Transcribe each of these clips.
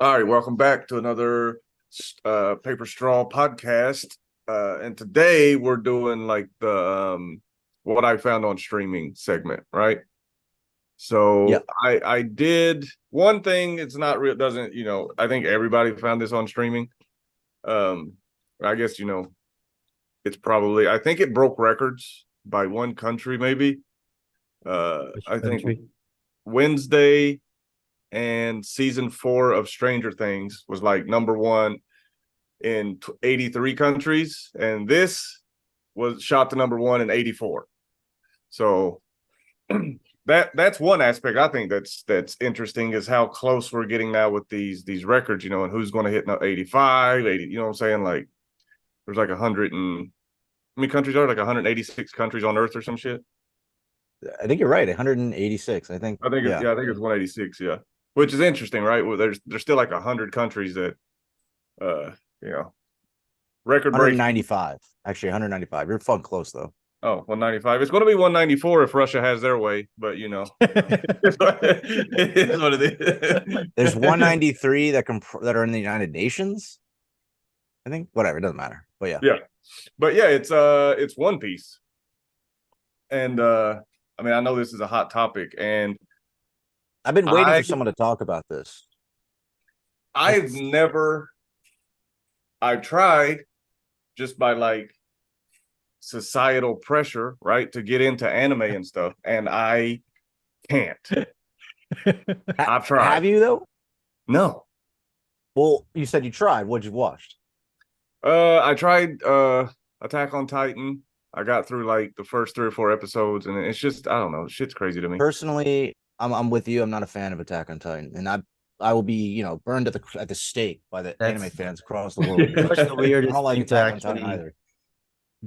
All right, welcome back to another Paper Straw podcast. And today we're doing like the what I found on streaming segment, right? So Yeah. I did one thing. It's not real. Doesn't I think everybody found this on streaming. Um, I guess it's probably. I think it broke records by one country, maybe. Which I think country? Wednesday and season 4 of Stranger Things was like number one in 83 countries, and this was shot to number one in 84. So that's one aspect I think that's interesting, is how close we're getting now with these records, and who's going to hit 85, 80, you know what I'm saying? Like there's like 100 and how many countries are like 186 countries on Earth or some shit. I think you're right. 186. I think. I think it's 186, yeah. Which is interesting, right? Well, there's still like 100 countries that record break. 195. Actually, 195. You're fun close though. Oh, 195. It's going to be 194 if Russia has their way, but it's what it is. There's 193 that are in the United Nations. I think whatever, it doesn't matter. But yeah. Yeah. But yeah, it's One Piece. And I mean, I know this is a hot topic, and I've been waiting for someone to talk about this. I've tried just by like societal pressure, right, to get into anime and stuff, and I can't. I've tried. Have you though? No. Well, you said you tried. What'd you watch? I tried Attack on Titan. I got through like the first 3 or 4 episodes, and it's just, I don't know, shit's crazy to me. Personally, I'm with you. I'm not a fan of Attack on Titan, and I will be, burned at the stake by the anime fans across the world. That's the weirdest I don't like thing to Attack on Titan actually either.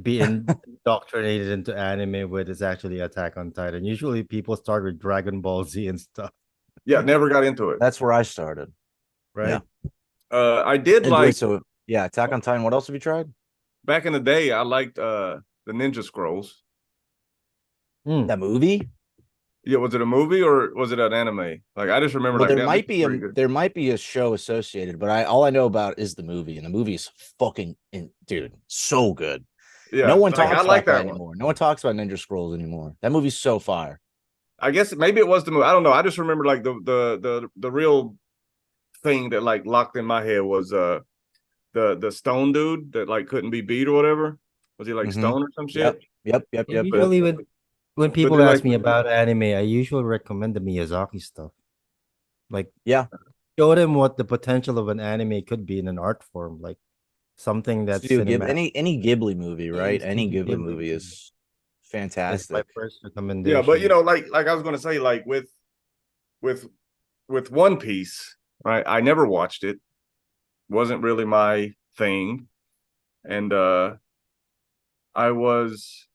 be indoctrinated into anime with is actually Attack on Titan. Usually people start with Dragon Ball Z and stuff. Yeah, never got into it. That's where I started. Right? Yeah. I did like. So yeah, Attack on Titan. What else have you tried? Back in the day, I liked the Ninja Scrolls. That movie? Yeah, was it a movie or was it an anime? Like I just remember. Well, like, there might be a show associated, but all I know about is the movie, and the movie is fucking dude, so good. Yeah, no one talks about that one anymore. No one talks about Ninja Scrolls anymore. That movie's so fire. I guess maybe it was the movie. I don't know. I just remember like the real thing that like locked in my head was the stone dude that like couldn't be beat or whatever. Was he like stone or some shit? Yep. Usually when people ask me about anime, I usually recommend the Miyazaki stuff. Like, show them what the potential of an anime could be in an art form, like something that's any Ghibli movie, right? Any Ghibli movie is fantastic. That's my first recommendation. Yeah, but like I was gonna say, like with One Piece, right? I never watched it. Wasn't really my thing, and I was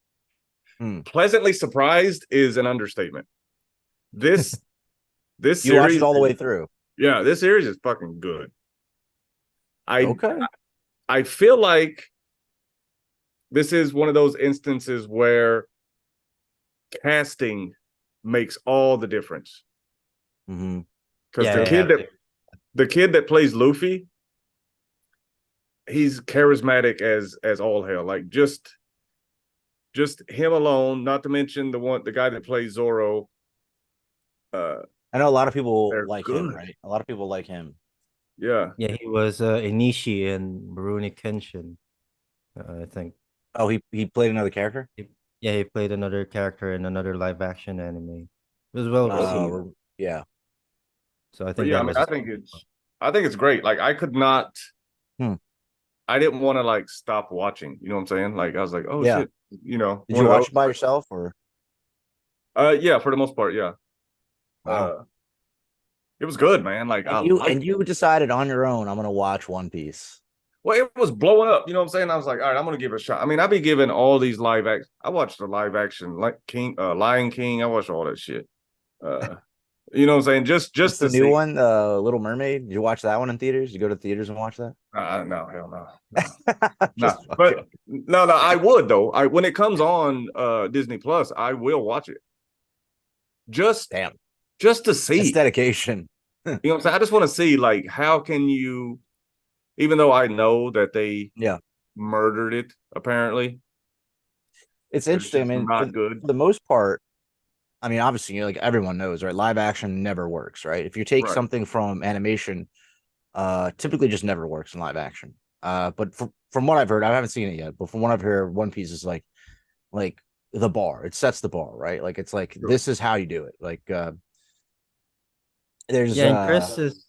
pleasantly surprised is an understatement. This you series watched it all the way through. Yeah, this series is fucking good. I feel like this is one of those instances where casting makes all the difference. Because the kid that plays Luffy, he's charismatic as all hell. Like just him alone, not to mention the guy that plays Zoro. I know a lot of people like good. him, right? A lot of people like him. Yeah. Yeah, he was Inishi in Rurouni Kenshin, I think. Oh, he played another character? He played another character in another live action anime. It was well received. Yeah. So I think I think it's great. Like I could not I didn't want to like stop watching. You know what I'm saying? Like I was like, oh shit. Did you watch it by yourself or? Yeah, for the most part, yeah. Wow. It was good, man. Like you decided on your own, I'm gonna watch One Piece. Well, it was blowing up. You know what I'm saying? I was like, all right, I'm gonna give it a shot. I mean, I be giving all these live action. I watched the live action like Lion King. I watched all that shit. You know what I'm saying? Just the new one, Little Mermaid. Did you watch that one in theaters? Did you go to theaters and watch that? No, hell no. No. But no, I would though. When it comes on Disney Plus, I will watch it. Just to see. It's dedication. You know what I'm saying? I just want to see like how can you, even though I know that they murdered it, apparently. It's interesting. I mean, not good. For the most part, I mean, obviously, you know, like everyone knows, right? Live action never works, right? If you take something from animation, typically just never works in live action. But from what I've heard, I haven't seen it yet, but from what I've heard, One Piece is like the bar. It sets the bar, right? Like it's like this is how you do it. Like there's and Chris's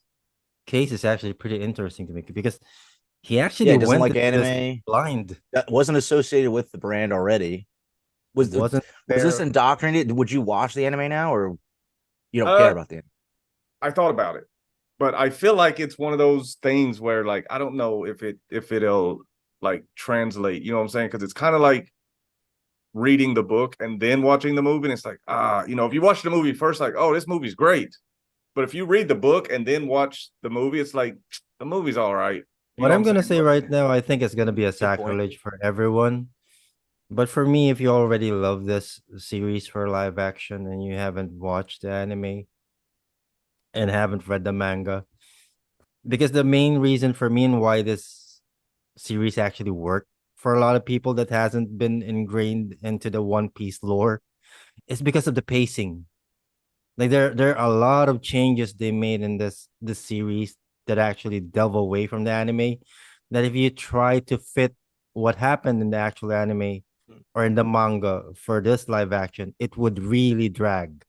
case is actually pretty interesting to me because he actually doesn't went like anime blind. That wasn't associated with the brand already. Was this indoctrinated? Would you watch the anime now, or you don't care about the anime? I thought about it, but I feel like it's one of those things where like I don't know if it'll like translate. You know what I'm saying? Because it's kind of like reading the book and then watching the movie. And it's like you know, if you watch the movie first, like this movie's great, but if you read the book and then watch the movie, it's like the movie's all right. What I'm gonna say right now, I think it's gonna be a sacrilege for everyone. But for me, if you already love this series for live action and you haven't watched the anime and haven't read the manga, because the main reason for me and why this series actually worked for a lot of people that hasn't been ingrained into the One Piece lore is because of the pacing. Like there are a lot of changes they made in this series that actually delve away from the anime. That if you try to fit what happened in the actual anime or in the manga for this live action, it would really drag.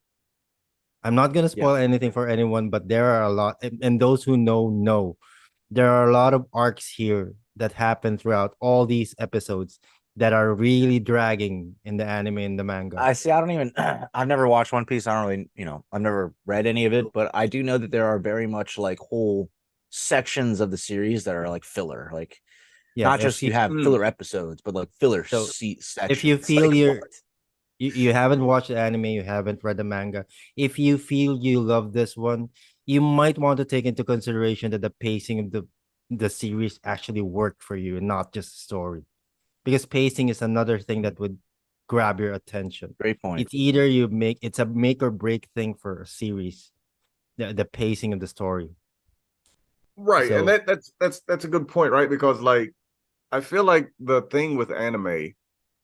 I'm not gonna spoil anything for anyone, but there are a lot, and those who know, there are a lot of arcs here that happen throughout all these episodes that are really dragging in the anime and the manga. I see. I don't even. I've never watched One Piece. I don't really, you know, I've never read any of it, but I do know that there are very much like whole sections of the series that are like filler, like not just you have filler episodes, but like filler sections. If you feel you haven't watched the anime, you haven't read the manga, if you feel you love this one, you might want to take into consideration that the pacing of the series actually worked for you and not just the story. Because pacing is another thing that would grab your attention. Great point. It's either it's a make or break thing for a series, the pacing of the story. Right. So, and that's a good point, right? Because like I feel like the thing with anime,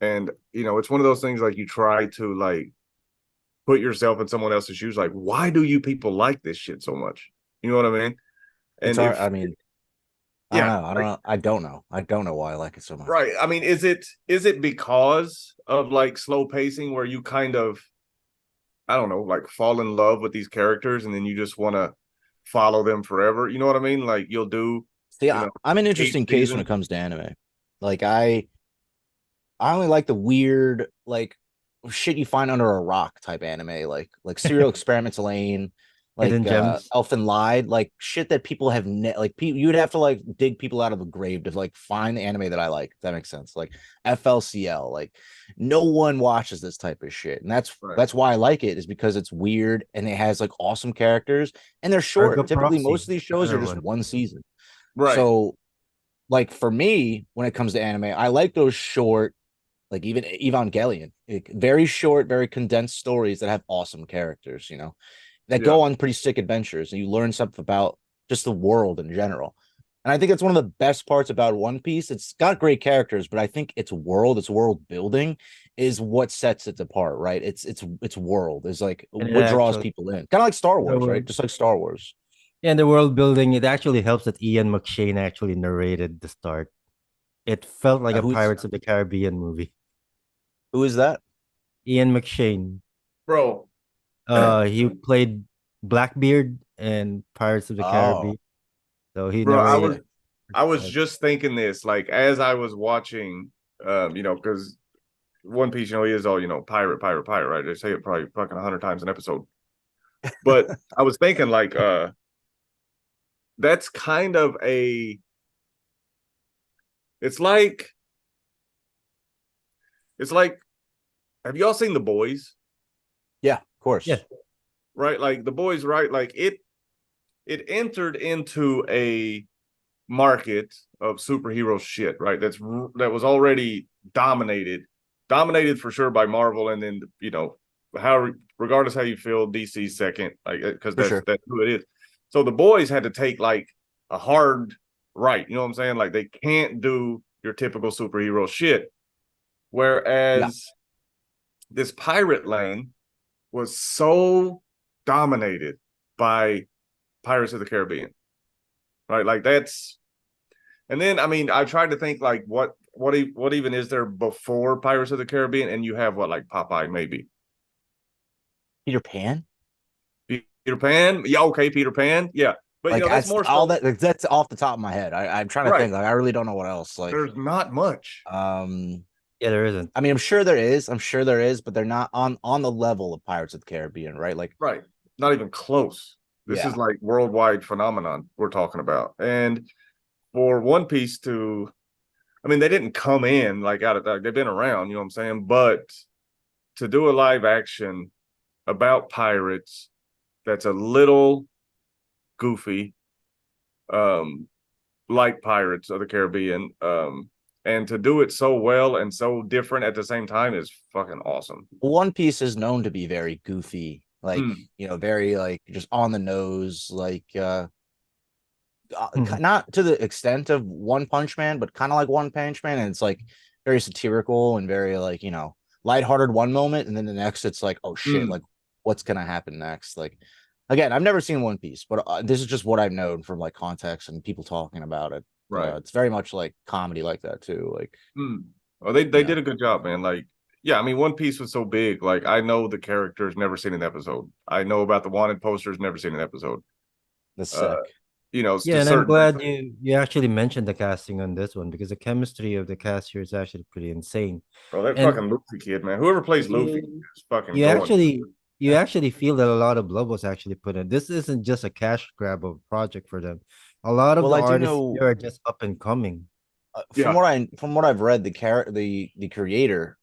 and you know, it's one of those things like you try to like put yourself in someone else's shoes. Like, why do you people like this shit so much? You know what I mean? And I mean, I don't know. I don't know why I like it so much. Right. I mean, is it because of like slow pacing where you kind of, I don't know, like fall in love with these characters and then you just want to follow them forever? You know what I mean? Like you'll do. See, I'm an interesting case when it comes to anime. Like I only like the weird like shit you find under a rock type anime, like Serial Experiments Lane, like Elfen Lied, like shit that people have you would have to like dig people out of the grave to like find the anime that I like. If that makes sense. Like FLCL, like no one watches this type of shit, and that's why I like it, is because it's weird and it has like awesome characters and they're short. Typically, most of these shows are just one season. Right. So, like for me, when it comes to anime, I like those short, like even Evangelion, very short, very condensed stories that have awesome characters, you know, that go on pretty sick adventures and you learn something about just the world in general. And I think it's one of the best parts about One Piece. It's got great characters, but I think its world building is what sets it apart, right? Its world is like what draws people in. Kind of like Star Wars, right? Just like Star Wars. Yeah, and the world building, it actually helps that Ian McShane actually narrated the start. It felt like a Pirates of the Caribbean movie. Who is that? Ian McShane. Bro. He played Blackbeard in Pirates of the Caribbean. So he narrated. I was just thinking this, like as I was watching, you know, because One Piece, you know, he is all, you know, pirate, right? They say it probably fucking 100 times an episode. But I was thinking like that's kind of it's like have y'all seen The Boys? Yeah, of course. Yeah. Right, like The Boys, right? Like it entered into a market of superhero shit, right? That was already dominated for sure by Marvel, and then, you know, regardless how you feel, DC's second, like because that's who it is. So the boys had to take like a hard right. You know what I'm saying? Like they can't do your typical superhero shit. Whereas this pirate lane was so dominated by Pirates of the Caribbean. Right? Like that's and then I mean I tried to think like what even is there before Pirates of the Caribbean? And you have what like Popeye maybe. Peter Pan? Peter Pan? Yeah, okay, Peter Pan. Yeah. But like that's more all that. Like, that's off the top of my head. I'm trying to think. Like I really don't know what else. Like there's not much. Yeah, there isn't. I mean, I'm sure there is. But they're not on the level of Pirates of the Caribbean, right? Like not even close. This is like worldwide phenomenon we're talking about. And for One Piece to, I mean, they didn't come in like out of they've been around, you know what I'm saying? But to do a live action about pirates that's a little goofy, like Pirates of the Caribbean, and to do it so well and so different at the same time is fucking awesome. One Piece is known to be very goofy, like very like just on the nose, like not to the extent of One Punch Man, but kind of like One Punch Man, and it's like very satirical and very like lighthearted one moment, and then the next it's like, oh shit, like what's gonna happen next? Like again, I've never seen One Piece, but this is just what I've known from like context and people talking about it. Right, it's very much like comedy like that too. Like, well, they did a good job, man. Like, yeah, I mean, One Piece was so big. Like, I know the characters, never seen an episode. I know about the wanted posters, never seen an episode. That's sick. Yeah, and I'm glad you actually mentioned the casting on this one because the chemistry of the cast here is actually pretty insane. Bro, that fucking Luffy kid, man. Whoever plays Luffy is fucking. You actually feel that a lot of blood was actually put in. This isn't just a cash grab of project for them. A lot of the artists here are just up and coming. From what I've read, the creator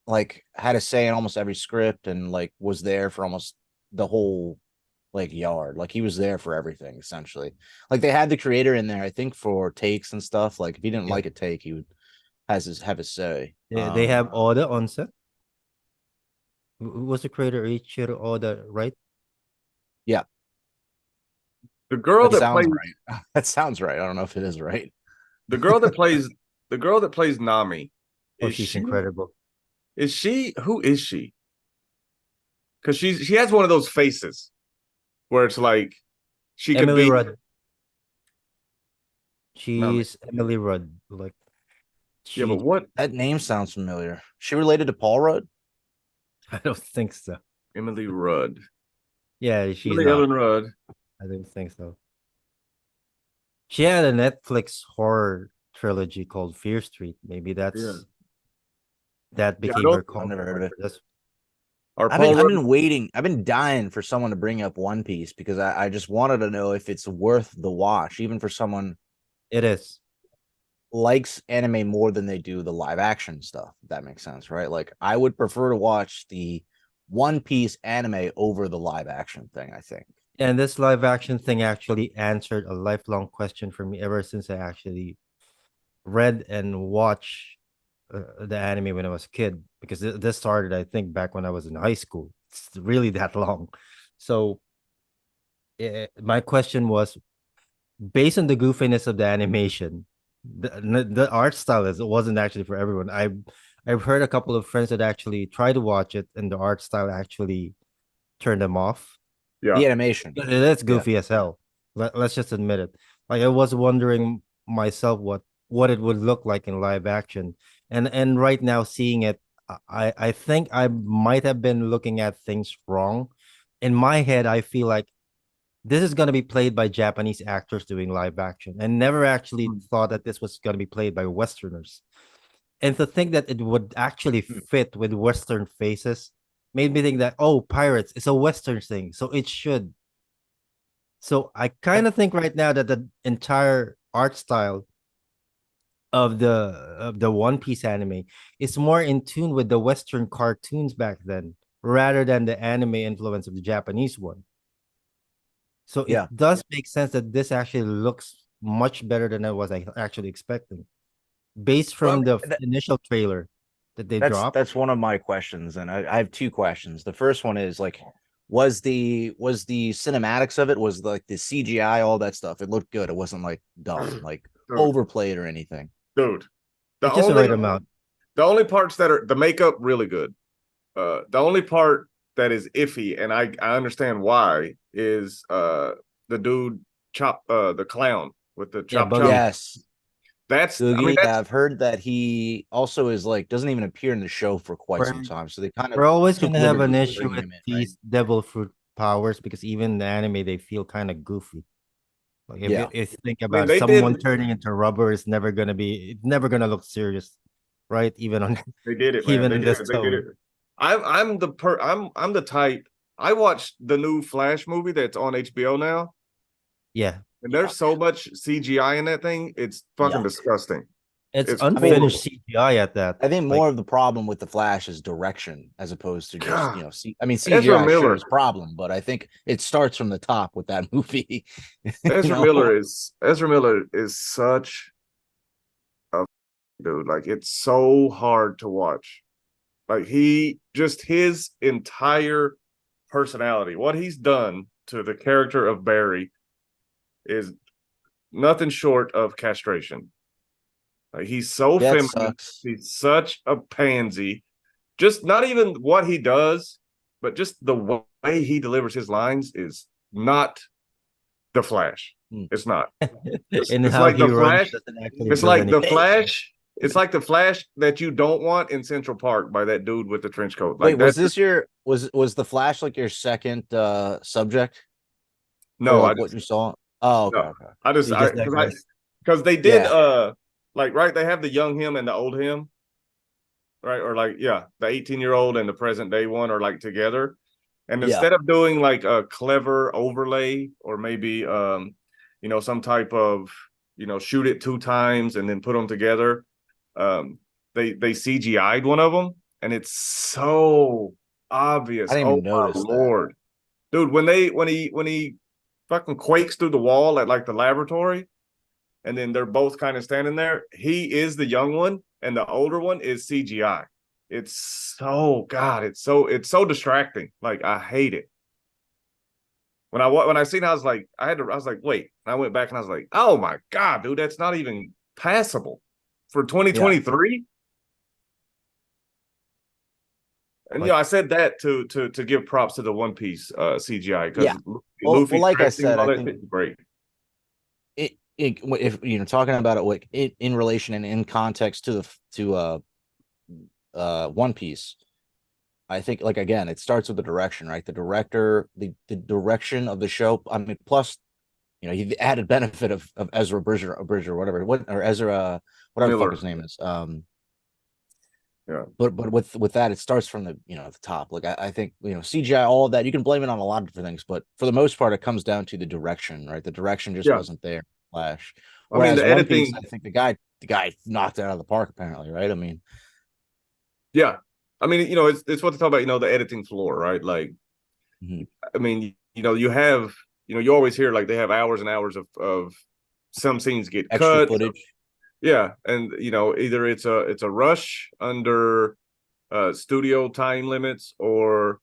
like had a say in almost every script and like was there for almost the whole like yard. Like he was there for everything essentially. Like they had the creator in there, I think, for takes and stuff. Like if he didn't like a take, he would have his say. They have Oda on set. Who was the creator? Ichiro Oda, right? Yeah. The girl that sounds plays right. That sounds right. I don't know if it is right. The girl that plays Nami. She's incredible. Is she? Who is she? Because she has one of those faces where it's like she Emily could be. Rudd. She's Emily Rudd. Like, yeah, but what? That name sounds familiar. She related to Paul Rudd? I don't think so. Emily Rudd. Yeah, she's Emily Ellen Rudd. I don't think so. She had a Netflix horror trilogy called Fear Street. Maybe that became her call. I've never heard of it. I've been waiting. I've been dying for someone to bring up One Piece because I just wanted to know if it's worth the watch, even for someone. It is. Likes anime more than they do the live action stuff. If that makes sense, right? Like I would prefer to watch the One Piece anime over the live action thing, I think. And this live action thing actually answered a lifelong question for me ever since I actually read and watched the anime when I was a kid, because this started, I think, back when I was in high school. It's really that long. So my question was, based on the goofiness of the animation, the art style wasn't actually for everyone. I've heard a couple of friends that actually tried to watch it and the art style actually turned them off. Yeah, the animation. That's goofy as hell. Let's just admit it. Like I was wondering myself what it would look like in live action. And right now seeing it, I think I might have been looking at things wrong. In my head, I feel like this is going to be played by Japanese actors doing live action, and never actually thought that this was going to be played by Westerners. And to think that it would actually fit with Western faces made me think that, oh, pirates is a Western thing, so it should. So I kind of think right now that the entire art style of the One Piece anime is more in tune with the Western cartoons back then, rather than the anime influence of the Japanese one. So it does make sense that this actually looks much better than I was actually expecting, based from the initial trailer that they dropped. That's one of my questions, and I have two questions. The first one is like, the cinematics of it, was like the CGI, all that stuff. It looked good. It wasn't like dumb, like overplayed or anything. Dude, it's just the right amount. The only parts that are the makeup really good. The only part that is iffy, and I understand why, is the dude the clown with the chop. Yes. That's Googie, I mean, I've heard that he also is like doesn't even appear in the show for quite some time. So they kind of we're always gonna have an issue with these devil fruit powers, because even in the anime they feel kind of goofy. Like if you think about it, someone turning into rubber is never gonna look serious, right? Even on they did it, even man. in this tone. I'm the type. I watched the new Flash movie that's on HBO now. Yeah. And there's so much CGI in that thing. It's fucking disgusting. It's unfinished CGI at that. I think more of the problem with the Flash is direction, as opposed to just, I mean, CGI sure is a problem, but I think it starts from the top with that movie. Ezra Miller is such a dude. Like, it's so hard to watch. Like, his entire personality, what he's done to the character of Barry is nothing short of castration. Like, he's so feminine. Sucks. He's such a pansy. Just not even what he does, but just the way he delivers his lines is not the Flash. It's not. It's like the Flash. It's like the Flash. It's like the Flash that you don't want in Central Park by that dude with the trench coat. Like, wait, was the Flash like your second subject? No, like what you saw. Oh, okay. No. Okay. Because they did they have the young him and the old him, right? Or like the 18-year-old and the present day one are like together. And instead of doing like a clever overlay or maybe some type of shoot it 2 times and then put them together, they CGI'd one of them, and it's so obvious. I didn't even notice my Lord. Dude, when he fucking quakes through the wall at like the laboratory, and then they're both kind of standing there, he is the young one and the older one is CGI. It's so distracting. Like, I hate it. When I seen it, I was like, wait. And I went back and I was like, oh my God, dude, that's not even passable for 2023. And I said that to give props to the One Piece CGI, because Luffy, like I said, I think it's great. If talking about it like in relation and in context to One Piece, I think, like, again, it starts with the direction, right? The director, the direction of the show. I mean, plus, the added benefit of Ezra Bridger, or Ezra, whatever the fuck his name is. But with that, it starts from the the top. Like, I think CGI, all of that, you can blame it on a lot of different things, but for the most part, it comes down to the direction, right? The direction just wasn't there. Flash. Whereas the editing, Piece, I think the guy knocked it out of the park, apparently, right? I mean, it's what they talk about, the editing floor, right? Like, I mean, you have, you always hear like they have hours and hours of some scenes get extra cut footage. Yeah, and either it's a rush under studio time limits, or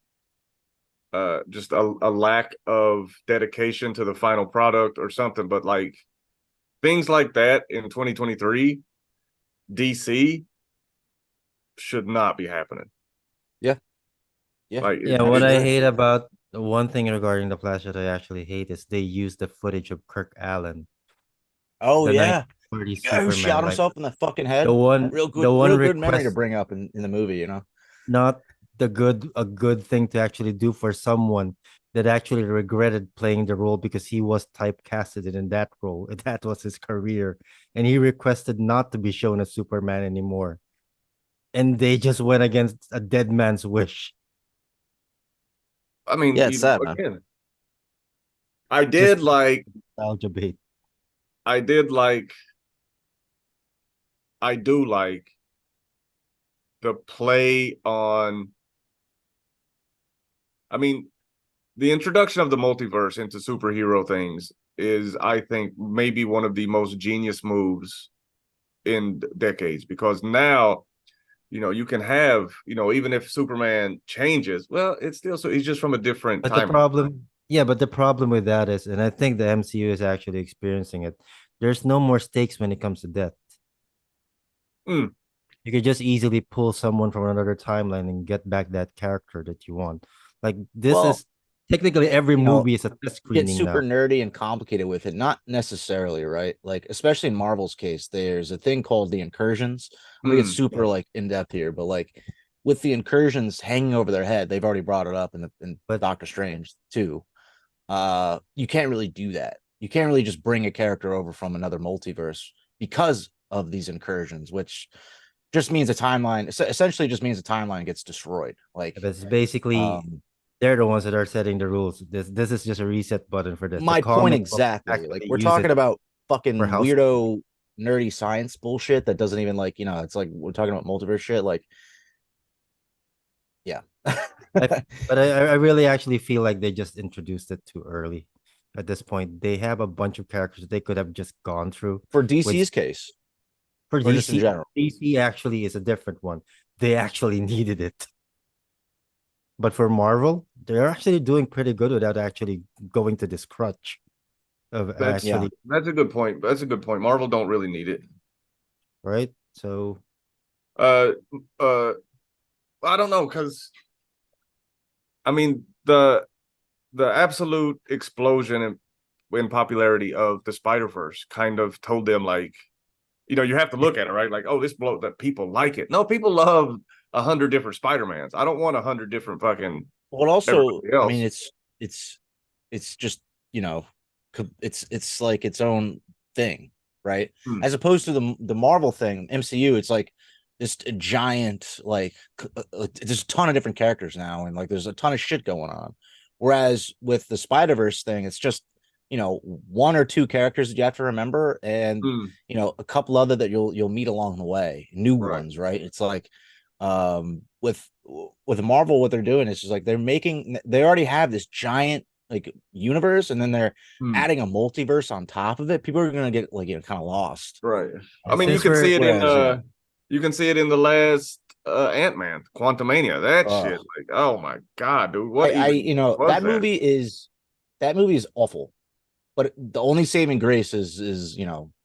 just a lack of dedication to the final product or something. But like things like that in 2023, DC should not be happening. What I hate about the one thing regarding the Flash that I actually hate is they use the footage of Kirk Allen. Oh, yeah. Who shot himself in the fucking head. Real good memory to bring up in the movie, Not a good thing to actually do for someone that actually regretted playing the role because he was typecasted in that role. That was his career, and he requested not to be shown as Superman anymore. And they just went against a dead man's wish. I mean, it's sad, man. I did like nostalgia bait. I do like the play on. I mean, the introduction of the multiverse into superhero things is, I think, maybe one of the most genius moves in decades, because now you can have, even if Superman changes, well, it's still so he's just from a different But time. the problem with that is, and I think the MCU is actually experiencing it, there's no more stakes when it comes to death. Mm. You could just easily pull someone from another timeline and get back that character that you want. Like this is technically every movie is a test screening get super now. nerdy and complicated with it. Not necessarily, right? Like, especially in Marvel's case, there's a thing called the incursions. I'm gonna get super like in depth here, but like with the incursions hanging over their head, they've already brought it up in Doctor Strange too. You can't really do that. You can't really just bring a character over from another multiverse because of these incursions, which just means a timeline essentially just means a timeline gets destroyed. Like, it's basically they're the ones that are setting the rules. This is just a reset button for this. My point exactly. Like, we're talking about fucking weirdo nerdy science bullshit that doesn't even like, it's like we're talking about multiverse shit. Like, yeah. but I really actually feel like they just introduced it too early. At this point, they have a bunch of characters they could have just gone through. For DC's case, for DC, DC actually is a different one. They actually needed it. But for Marvel, they're actually doing pretty good without actually going to this crutch of that's a good point. That's a good point. Marvel don't really need it, right? So, I don't know, because I mean the absolute explosion in popularity of the Spider-Verse kind of told them, like, you have to look at it, right? Like, oh, this blow that people like it. No, people love 100 different Spider-Mans. I don't want 100 different fucking. Well, also, I mean, it's just, it's like its own thing, right? As opposed to the Marvel thing, MCU, it's like this giant, like, there's a ton of different characters now, and like there's a ton of shit going on. Whereas with the Spider-Verse thing, it's just, one or two characters that you have to remember, and a couple other that you'll meet along the way, new ones, right? It's like with Marvel, what they're doing is just like they already have this giant like universe, and then they're adding a multiverse on top of it. People are gonna get like kind of lost, right? I mean, you can see it you can see it in the last Ant-Man, Quantumania. That shit, like, oh my god, dude! What that movie is awful, but the only saving grace is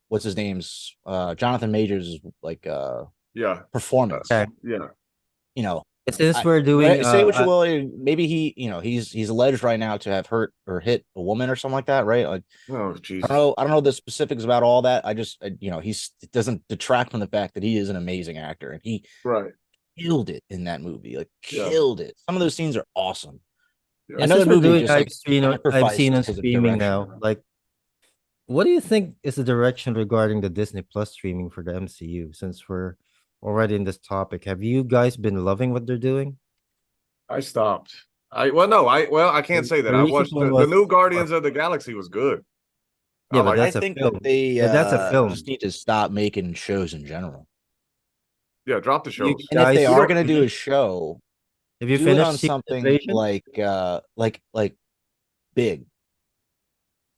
what's his name's Jonathan Majors' like performance. Since we're doing say what you will, maybe he's alleged right now to have hurt or hit a woman or something like that, right? Like, oh Jesus, I don't know the specifics about all that. I just it doesn't detract from the fact that he is an amazing actor, and he killed it in that movie, like killed it. Some of those scenes are awesome. Another movie just I've seen on streaming now. Like, what do you think is the direction regarding the Disney Plus streaming for the MCU? Since we're already in this topic, have you guys been loving what they're doing? I stopped. I can't say that. I watched the new Guardians of the Galaxy was good. Yeah, but that's a film. That's a film. Just need to stop making shows in general. Yeah, drop the shows. And if they are going to do a show, have you finished on something like big?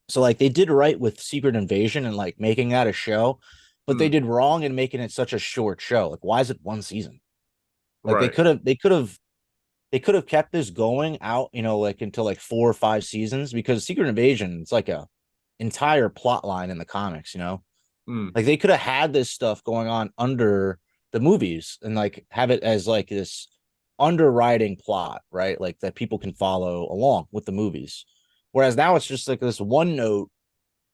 So like they did right with Secret Invasion and like making that a show, but they did wrong in making it such a short show. Like, why is it one season? Like they could have kept this going out, like until like 4 or 5 seasons, because Secret Invasion, it's like a entire plot line in the comics, like they could have had this stuff going on under the movies and like have it as like this underwriting plot, right? Like that people can follow along with the movies. Whereas now it's just like this one note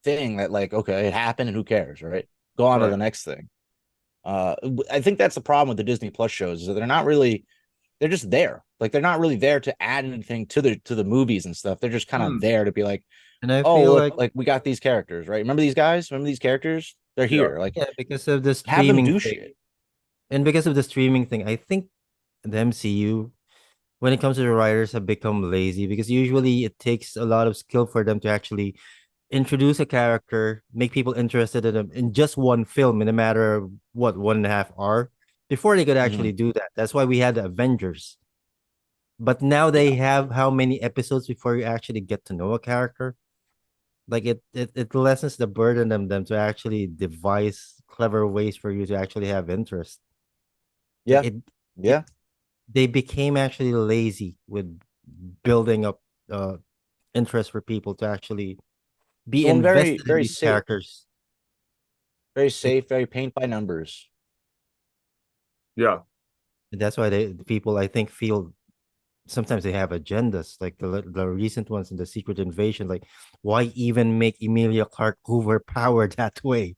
thing that like, okay, it happened and who cares, right? Go on to the next thing. I think that's the problem with the Disney Plus shows, is that they're just there. Like, they're not really there to add anything to the movies and stuff. They're just kind of there to be like, and I feel like we got these characters, right? Remember these guys? Remember these characters? They're here. Like, because of the streaming have them do thing. Shit. And because of the streaming thing, I think the MCU, when it comes to the writers, have become lazy, because usually it takes a lot of skill for them to actually introduce a character, make people interested in them in just one film in a matter of 1.5 hours before they could actually do that. That's why we had the Avengers. But now they have how many episodes before you actually get to know a character? Like it lessens the burden on them to actually devise clever ways for you to actually have interest. Yeah. It they became actually lazy with building up interest for people to actually be invested in these safe. characters. Very safe, very paint by numbers. Yeah. And that's why the people, I think, feel sometimes they have agendas, like the recent ones in the Secret Invasion. Like, why even make Emilia Clarke overpowered that way?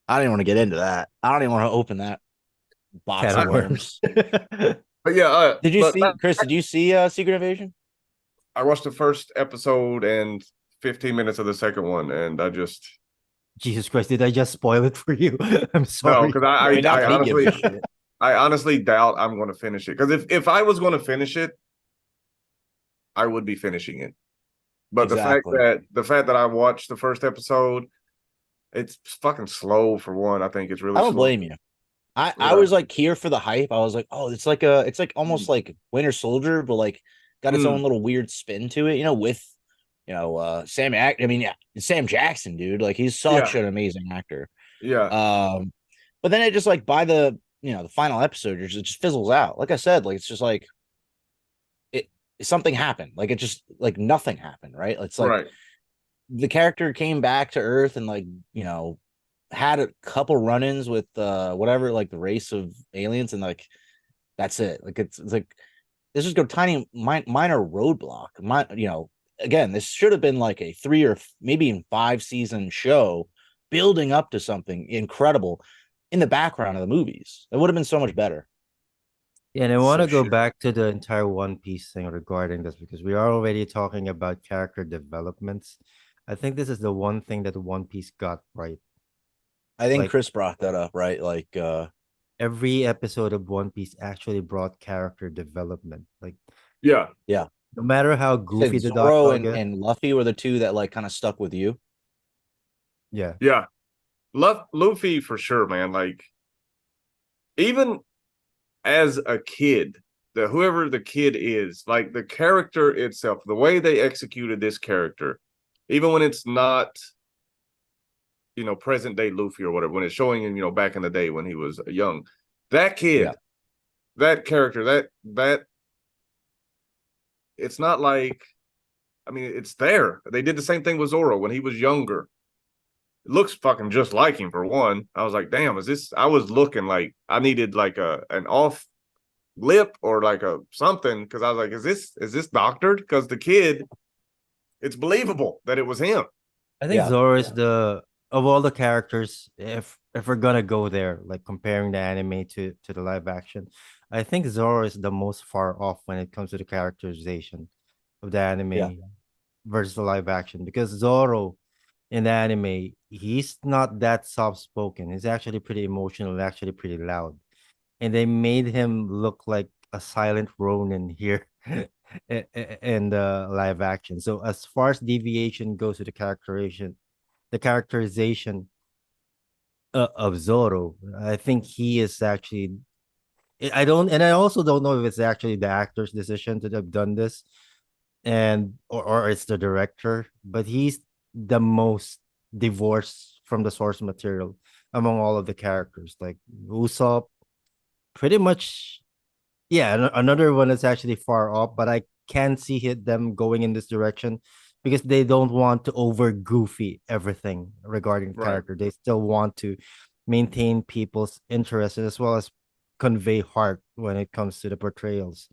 I don't even want to get into that. I don't even want to open that box Cat of of worms. But yeah, Did you but see, Chris? Did you see Secret Invasion? I watched the first episode and 15 minutes of the second one, and I just Jesus Christ, did I just spoil it for you? I'm no, sorry. because I mean, not I that he gives honestly a shit. I honestly doubt I'm going to finish it. Because if I was going to finish it, I would be finishing it. But Exactly. the fact that I watched the first episode, it's fucking slow for one. I think it's really I don't slow. blame you. I Yeah. was like here for the hype. I was like, oh, it's like almost like Winter Soldier, but like got its own little weird spin to it, you know, with Sam I mean, yeah, Sam Jackson, dude. Like he's such an amazing actor. Yeah. But then it just like by the the final episode, it just fizzles out. Like I said, like it's just like it something happened. Like it just like nothing happened, right? It's like Right. the character came back to Earth and like, had a couple run-ins with whatever, like the race of aliens, and like that's it. Like it's like this just go tiny minor roadblock. Again, this should have been like a 3 or maybe even 5 season show building up to something incredible in the background of the movies. It would have been so much better. Yeah, and I want to go shit. back to the entire One Piece thing regarding this because we are already talking about character developments. I think this is the one thing that One Piece got right. I think Like Chris brought that up, right? Like every episode of One Piece actually brought character development. Like Yeah. yeah. no matter how You said goofy the Zoro dialogue is. and Luffy were the two that like kind of stuck with you. Yeah. Yeah. Luffy for sure, man. Like even as a kid, whoever the kid is, like the character itself, the way they executed this character, even when it's not, present day Luffy or whatever, when it's showing him, back in the day when he was young, that kid, that character, that it's not like, I mean, it's there. They did the same thing with Zoro when he was younger. It looks fucking just like him for one. I was like, damn, I was looking like I needed like an off lip or like a something because I was like, is this doctored? Because the kid, it's believable that it was him. I think Zoro is the of all the characters, if we're gonna go there, like comparing the anime to the live action, I think Zoro is the most far off when it comes to the characterization of the anime versus the live action because Zoro in the anime, he's not that soft spoken. He's actually pretty emotional, actually pretty loud. And they made him look like a silent Ronin here in the live action. So as far as deviation goes to the characterization of Zoro, I think he is actually. I don't, and I also don't know if it's actually the actor's decision to have done this, or it's the director, but he's the most divorced from the source material among all of the characters. Like Usopp, pretty much, yeah. Another one that's actually far off, but I can see them going in this direction because they don't want to over goofy everything regarding the character. They still want to maintain people's interest as well as convey heart when it comes to the portrayals.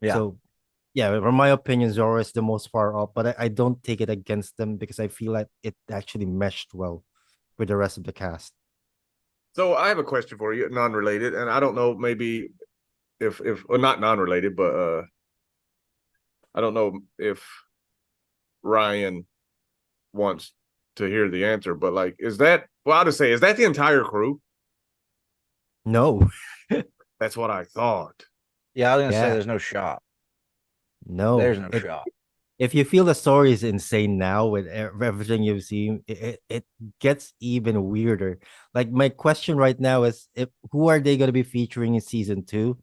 Yeah. So yeah, from my opinion, Zoro is the most far off, but I don't take it against them because I feel like it actually meshed well with the rest of the cast. So I have a question for you, non-related, and I don't know, maybe if or not non-related, but I don't know if Ryan wants to hear the answer, but like, is that? Well, I'll just say, is that the entire crew? No, That's what I thought. Yeah, I was gonna say there's no shot. No, there's no shot. If you feel the story is insane now with everything you've seen, it gets even weirder. Like my question right now is, if who are they going to be featuring in season 2?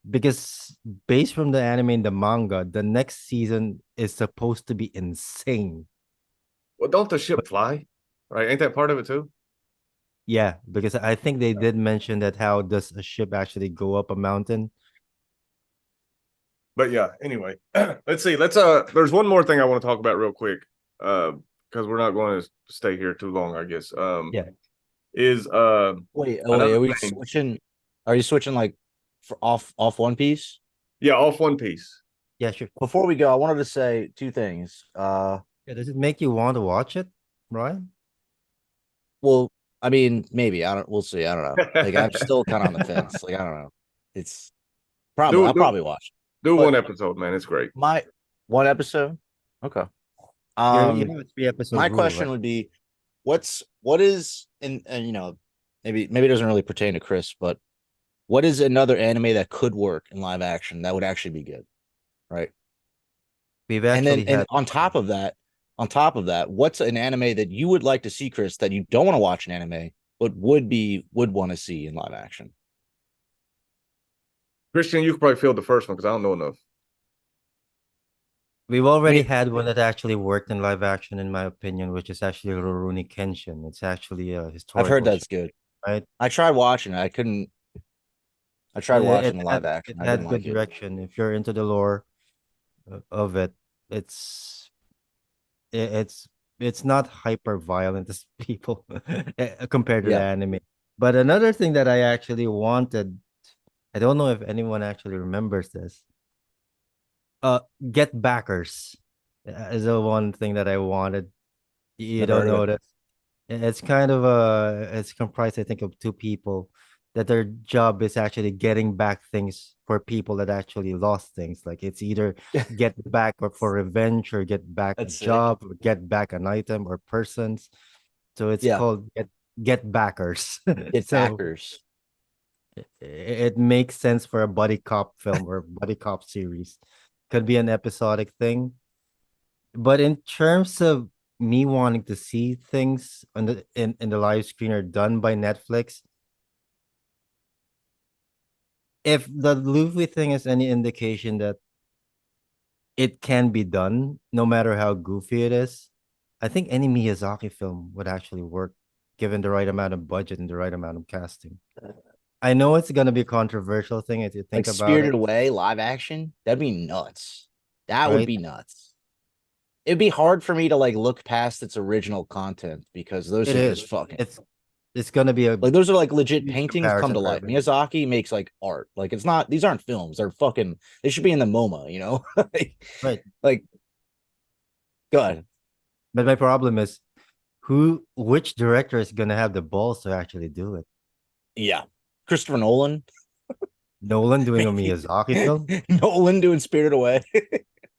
Because based from the anime and the manga, the next season is supposed to be insane. Well, don't the ship fly? Right? Ain't that part of it too? Yeah, because I think they did mention that how does a ship actually go up a mountain? But yeah, anyway, let's see. There's one more thing I want to talk about real quick. Because we're not going to stay here too long, I guess. Yeah. Is wait, another are we thing. switching? Are you switching like for off One Piece? Yeah, off One Piece. Yeah, sure. Before we go, I wanted to say two things. Yeah, does it make you want to watch it, Brian? Well, I mean, maybe I don't. We'll see. I don't know. Like, I'm still kind of on the fence. Like, I don't know. It's probably do I'll do probably watch. do But one episode, man. It's great. my one episode. Okay. You have a 3 episode My rule, question right? would be, what is and maybe it doesn't really pertain to Chris, but what is another anime that could work in live action that would actually be good, right? We've And then actually and had on top of that, what's an anime that you would like to see, Chris, that you don't want to watch an anime, but would want to see in live action? Christian, you could probably field the first one because I don't know enough. we've already had one that actually worked in live action, in my opinion, which is actually Rurouni Kenshin. It's actually a I've heard historical show, that's good. right? I tried watching it. I couldn't. I tried watching the live action. It I had didn't good like it. direction. If you're into the lore of it, it's it's not hyper violent as people compared to the Yeah, anime. But another thing that I actually wanted, I don't know if anyone actually remembers this. Get backers is the one thing that I wanted. You never don't heard of know it. that. It's kind of it's comprised, I think, of two people that their job is actually getting back things for people that actually lost things. Like it's either get back or for revenge, or get back a That's sick. job, or get back an item or persons. So it's Yeah, called get backers. get So backers. it makes sense for a buddy cop film or buddy cop series. Could be an episodic thing. But in terms of me wanting to see things on in the live screener done by Netflix, if the Luffy thing is any indication that it can be done, no matter how goofy it is, I think any Miyazaki film would actually work, given the right amount of budget and the right amount of casting. I know it's gonna be a controversial thing if you think Like about Spirited it, Away live action, that'd be nuts. That would right? be nuts. It'd be hard for me to like look past its original content because those It are is. just fucking It's gonna be a like those are like legit huge paintings come comparison to for life. everyone. Miyazaki makes like art. Like it's not these aren't films. They're fucking they should be in the MoMA, Right. like go ahead. But my problem is which director is gonna have the balls to actually do it? Yeah. Christopher Nolan. Nolan doing a Miyazaki film? Nolan doing Spirited Away.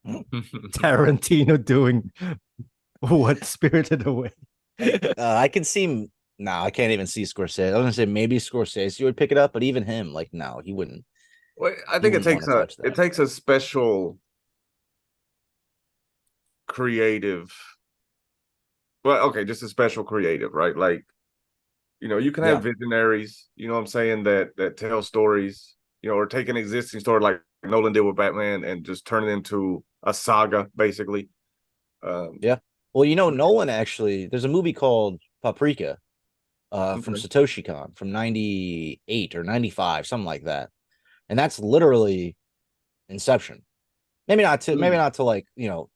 Tarantino doing what, Spirited Away? I can see no, I can't even see Scorsese. I was gonna say maybe Scorsese would pick it up, but even him, like, no, he wouldn't. Well, I He think wouldn't want to touch that. it takes a special creative. Well, okay, just a special creative, right? Like, you can have visionaries, you know what I'm saying, that tell stories, or take an existing story like Nolan did with Batman and just turn it into a saga, basically. Yeah. Well, Nolan actually, there's a movie called Paprika, from Satoshi Kon from 98 or 95, something like that. And that's literally Inception. Maybe not to like,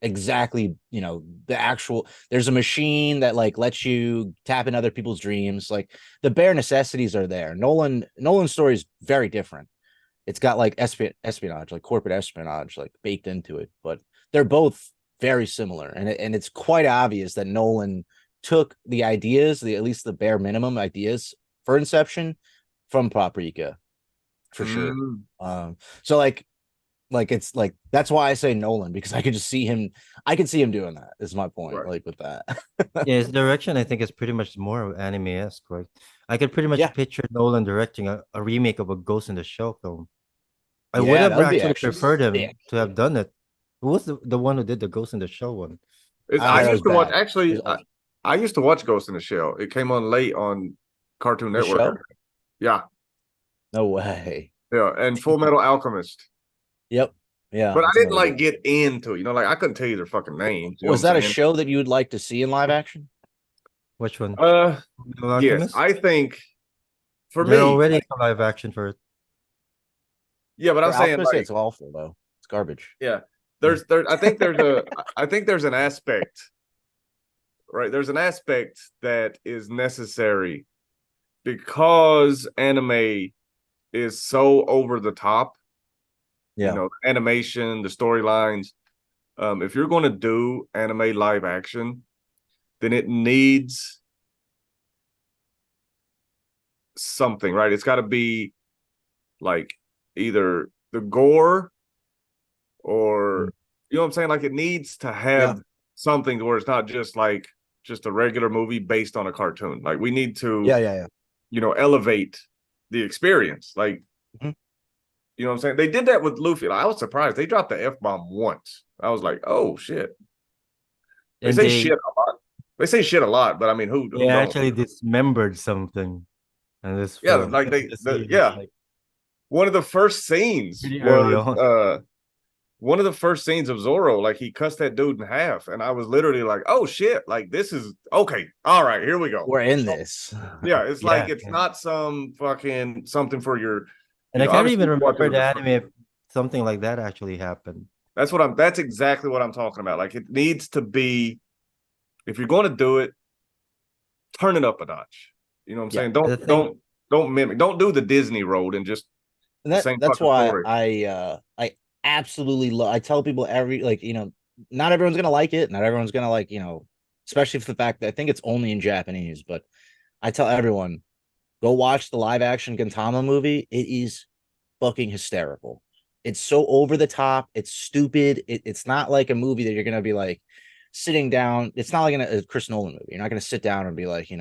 exactly, the actual there's a machine that like lets you tap in other people's dreams. Like the bare necessities are there. Nolan's story is very different. It's got like espionage, like corporate espionage, like baked into it, but they're both very similar. And it's quite obvious that Nolan took the ideas, at least the bare minimum ideas for Inception from Paprika, for sure. So it's like that's why I say Nolan, because I could see him doing that, is my point, right. like with that. Yeah, his direction I think is pretty much more anime-esque, right? I could pretty much picture Nolan directing a remake of a Ghost in the Shell film. I would have that would be actually preferred him sick. to have done it. Who was the one who did the Ghost in the Shell one? I used to watch, bad. actually, I used to watch Ghost in the Shell. It came on late on Cartoon The Network. show? Yeah. No way. Yeah, and Full Metal Alchemist. Yep. Yeah. But I didn't like get into it. Like I couldn't tell you their fucking names. Was that a show that you would like to see in live action? Which one? Yes, Alchemist? I think for They're me, already a live action for it. yeah, but I'm For saying Alchemist, like, it's awful though. It's garbage. yeah, I think there's an aspect, right? There's an aspect that is necessary because anime is so over the top. Yeah. You know, animation, the storylines. If you're going to do anime live action, then it needs something, right? It's got to be like either the gore or you know what I'm saying? Like it needs to have something where it's not just like just a regular movie based on a cartoon. Like we need to, you know, elevate the experience. Like, you know what I'm saying? They did that with Luffy. Like, I was surprised. They dropped the F-bomb once. I was like, oh shit. They say shit a lot. They say shit a lot, but I mean, who They don't? actually dismembered something in this Yeah, film. like Like one of the first scenes pretty early was on. one of the first scenes of Zoro, like he cussed that dude in half, and I was literally like, "Oh shit! Like this is okay. All right, here we go. We're in this." Yeah, it's like it's Yeah. not some fucking something for your. And I can't even remember watching the anime if something like that actually happened. That's exactly what I'm talking about. Like it needs to be, if you're going to do it, turn it up a notch. You know what I'm saying? Don't mimic. Don't do the Disney road and just the same that's fucking why story. I absolutely love. I tell people not everyone's gonna like it. Not everyone's gonna like, especially for the fact that I think it's only in Japanese. But I tell everyone, go watch the live action Gintama movie. It is fucking hysterical. It's so over the top. It's stupid. It's not like a movie that you're gonna be like sitting down. It's not like a Chris Nolan movie. You're not gonna sit down and be like,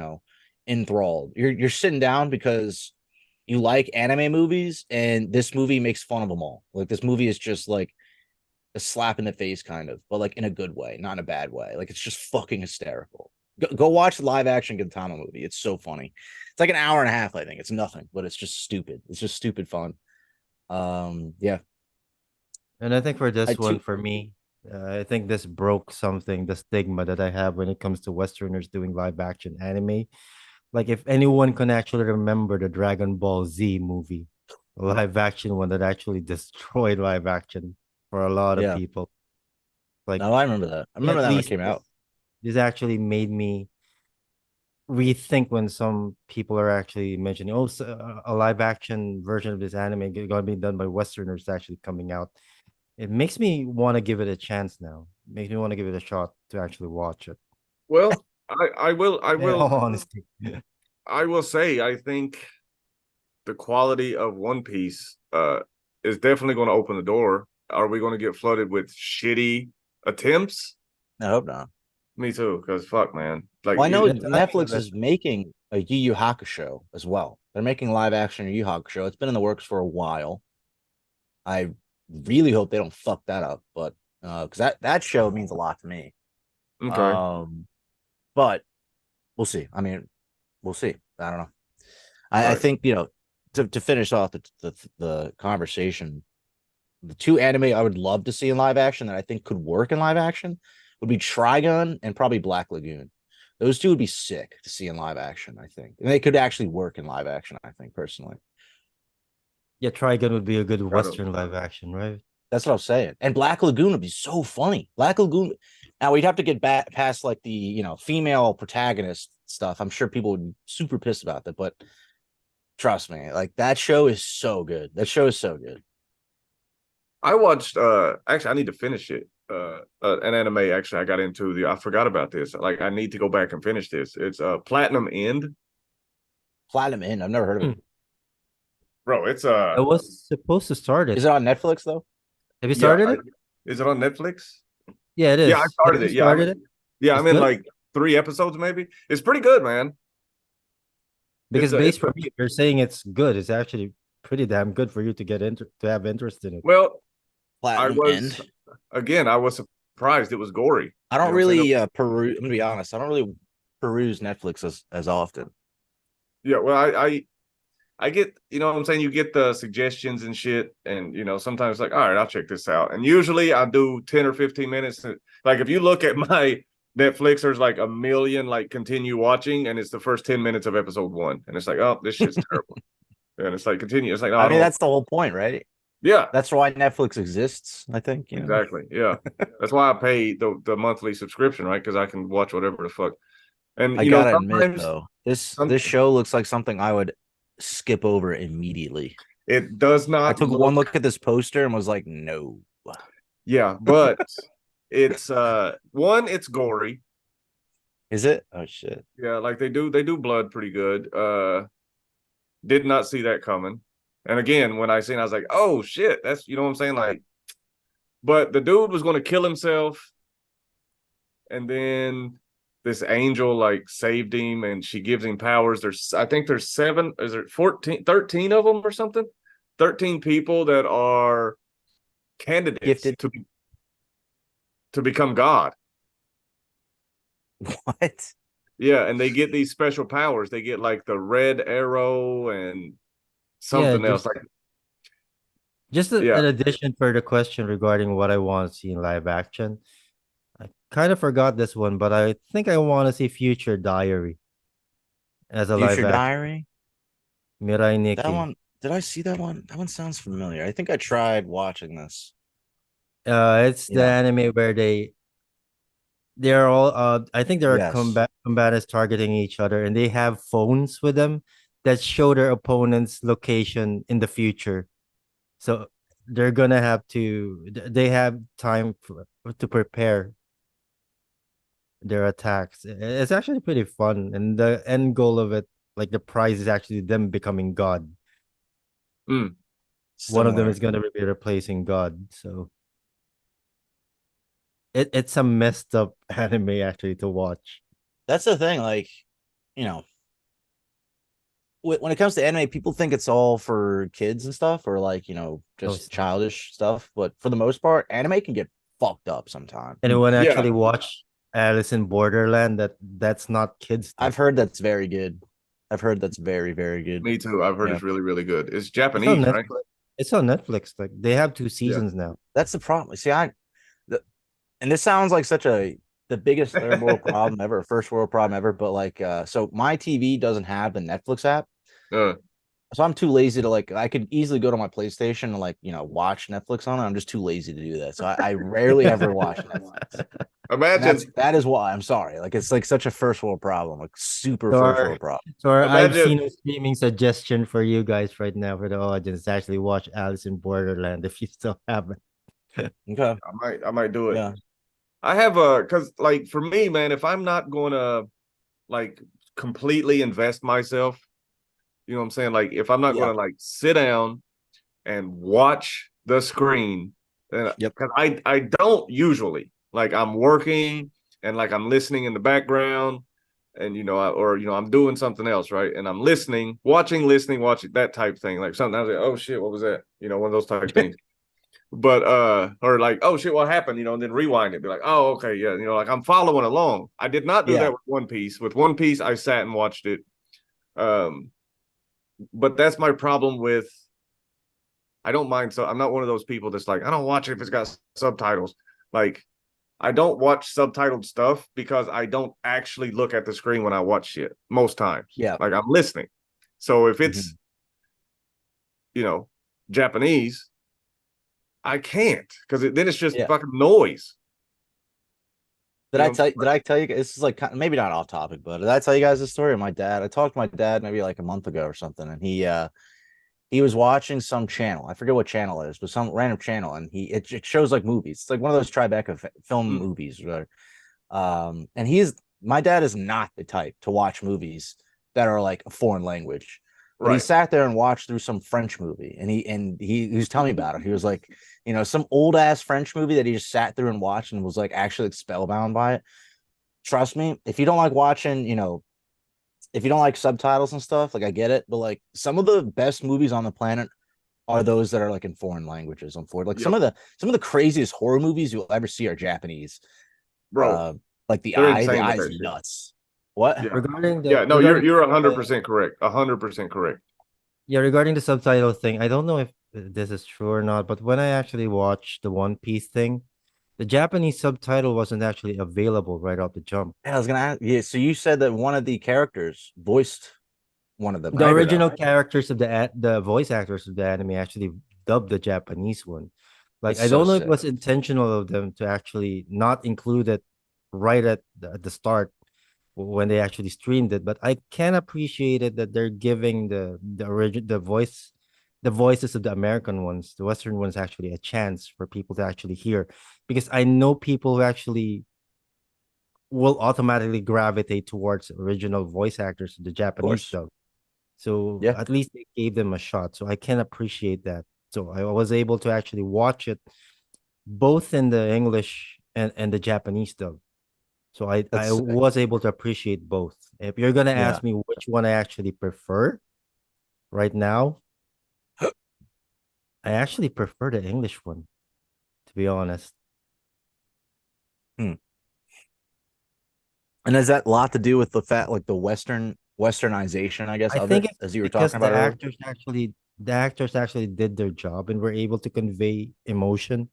enthralled. You're sitting down because you like anime movies, and this movie makes fun of them all. Like this movie is just like a slap in the face, kind of, but like in a good way, not in a bad way. Like it's just fucking hysterical. Go watch the live action Gintama movie. It's so funny. It's like an hour and a half, I think. It's nothing, but it's just stupid. It's just stupid fun. Yeah. And I think for this one, for me, I think this broke something, the stigma that I have when it comes to Westerners doing live action anime. Like if anyone can actually remember the Dragon Ball Z movie, a live action one that actually destroyed live action for a lot of people. Like, no, I remember that. I remember that when it came out. This actually made me rethink when some people are actually mentioning, oh, so a live action version of this anime going to be done by Westerners actually coming out. It makes me want to give it a chance now. Makes me want to give it a shot to actually watch it. Well, I will honesty. I will say I think the quality of One Piece is definitely going to open the door. Are we going to get flooded with shitty attempts? I hope not. Me too, because fuck, man. Like, well, I know Netflix is making a Yu Yu Hakusho as well. They're making live action Yu Yu Hakusho. It's been in the works for a while. I really hope they don't fuck that up, but because that show means a lot to me. Okay. But we'll see. I mean, we'll see. I don't know. I think to finish off the conversation, the two anime I would love to see in live action that I think could work in live action would be Trigun and probably Black Lagoon. Those two would be sick to see in live action, I think. And they could actually work in live action, I think, personally. Yeah, Trigun would be a good Western live action, right? That's what I was saying. And Black Lagoon would be so funny. Black Lagoon. Now we'd have to get back past like the female protagonist stuff. I'm sure people would be super pissed about that, but trust me, like that show is so good. That show is so good. I watched actually I need to finish it. An anime actually I got into I forgot about this. Like I need to go back and finish this. It's Platinum End. Platinum End. I've never heard of it. Bro, it's I was supposed to start it. Is it on Netflix though? Have you started it? Is it on Netflix? Yeah, it is. Yeah, I started it. Yeah, I'm in like 3 episodes maybe. It's pretty good, man. Because based from you, you're saying it's good. It's actually pretty damn good for you to get to have interest in it. Well, Platinum End. Again, I was surprised it was gory. I don't really peruse. I'm gonna be honest. I don't really peruse Netflix as often. Yeah, well, I get, you know what I'm saying? You get the suggestions and shit, and sometimes it's like, all right, I'll check this out. And usually I do 10 or 15 minutes. Like if you look at my Netflix, there's like a million like continue watching, and it's the first 10 minutes of episode 1, and it's like, oh, this shit's terrible. And it's like continue. It's like, no, I mean, that's the whole point, right? Yeah, that's why Netflix exists. I think exactly. Yeah, that's why I pay the monthly subscription, right? Because I can watch whatever the fuck. And I gotta admit, though, this show looks like something I would skip over immediately. It does not. I took one look at this poster and was like, no. Yeah, but it's one, it's gory. Is it? Oh shit. Yeah, like they do blood pretty good. Did not see that coming. And again, when I seen, I was like, oh shit, that's, you know what I'm saying? Like, but the dude was gonna kill himself, and then this angel like saved him, and she gives him powers. I think there's 7, is there 14, 13 of them or something? 13 people that are candidates gifted to become God. What? Yeah, and they get these special powers. They get like the red arrow and something else. Like, just an addition for the question regarding what I want to see in live action. I kind of forgot this one, but I think I want to see Future Diary as a live action. Diary? Mirai Nikki. That one, did I see that one? That one sounds familiar. I think I tried watching this. It's the anime where they're all I think there are combatants targeting each other, and they have phones with them that show their opponent's location in the future. So they're gonna they have time to prepare their attacks. It's actually pretty fun, and the end goal of it, like the prize, is actually them becoming God. One of them is gonna be replacing God. So it's a messed up anime actually to watch. That's the thing, like, you know, when it comes to anime, people think it's all for kids and stuff, or like, you know, just childish stuff. But for the most part, anime can get fucked up sometimes. Anyone actually watch Alice in Borderland? That's not kids stuff. I've heard that's very good. I've heard that's very, very good. Me too. I've heard it's really, really good. It's Japanese, right? It's on Netflix. Like, they have 2 seasons now. That's the problem. See, and this sounds like the biggest third world problem ever, first world problem ever. But like, so my TV doesn't have the Netflix app. So I'm too lazy to, like, I could easily go to my PlayStation and, like, you know, watch Netflix on it. I'm just too lazy to do that. So I rarely ever watch Netflix. Imagine that is why. I'm sorry. Like, it's like such a first world problem, like super first world problem. So I've seen a streaming suggestion for you guys right now, for the audience, actually watch Alice in Borderland if you still haven't. Okay. I might do it. Yeah. I have because like for me, man, if I'm not gonna like completely invest myself, you know what I'm saying? Like, if I'm not gonna like sit down and watch the screen, because I don't usually, like, I'm working and like I'm listening in the background, and you know, I'm doing something else, right? And I'm listening, watching that type thing. Like sometimes, like, oh shit, what was that? You know, one of those type things. But or like, oh shit, what happened? You know, and then rewind it, be like, oh, okay, yeah, you know, like I'm following along. I did not do that with One Piece. With One Piece, I sat and watched it. But that's my problem with, I don't mind, so I'm not one of those people that's like, I don't watch it if it's got subtitles. Like, I don't watch subtitled stuff because I don't actually look at the screen when I watch shit most times. Yeah. Like, I'm listening. So if it's you know, Japanese, I can't, because then it's just fucking noise. Did I tell you, this is like maybe not off topic, but did I tell you guys the story of my dad? I talked to my dad maybe like a month ago or something, and he was watching some channel. I forget what channel it is, but some random channel, and it shows like movies. It's like one of those Tribeca film movies, right? And my dad is not the type to watch movies that are like a foreign language. But he sat there and watched through some French movie, and he was telling me about it. He was like, you know, some old ass French movie that he just sat through and watched and was like actually spellbound by it. Trust me, if you don't like watching, you know, if you don't like subtitles and stuff, like, I get it, but like some of the best movies on the planet are those that are like in foreign languages. Like some of the craziest horror movies you'll ever see are Japanese, bro. Like The Eye is nuts. What? Yeah. Regarding the you're 100% correct. 100% correct. Yeah, regarding the subtitle thing, I don't know if this is true or not, but when I actually watched the One Piece thing, The Japanese subtitle wasn't actually available right off the jump. Yeah, I was gonna ask. Yeah, so you said that one of the characters voiced one of them, The right? original characters of the voice actors of the anime actually dubbed the Japanese one. Like That's I so don't know if it sick. was intentional of them to actually not include it right at the start when they actually streamed it, but I can appreciate it that they're giving the voices of the American ones, the Western ones, actually a chance for people to actually hear, because I know people who actually will automatically gravitate towards original voice actors of the Of Japanese course. dub. So Yeah. at least they gave them a shot. So I can appreciate that. So I was able to actually watch it both in the English and the Japanese dub. So I That's sick. was able to appreciate both. If you're gonna Yeah. ask me which one I actually prefer right now, I actually prefer the English one, to be honest. Hmm. And has that a lot to do with the fact, like the westernization, I guess, I of think it, it's as you were because talking about earlier? the actors actually did their job and were able to convey emotion.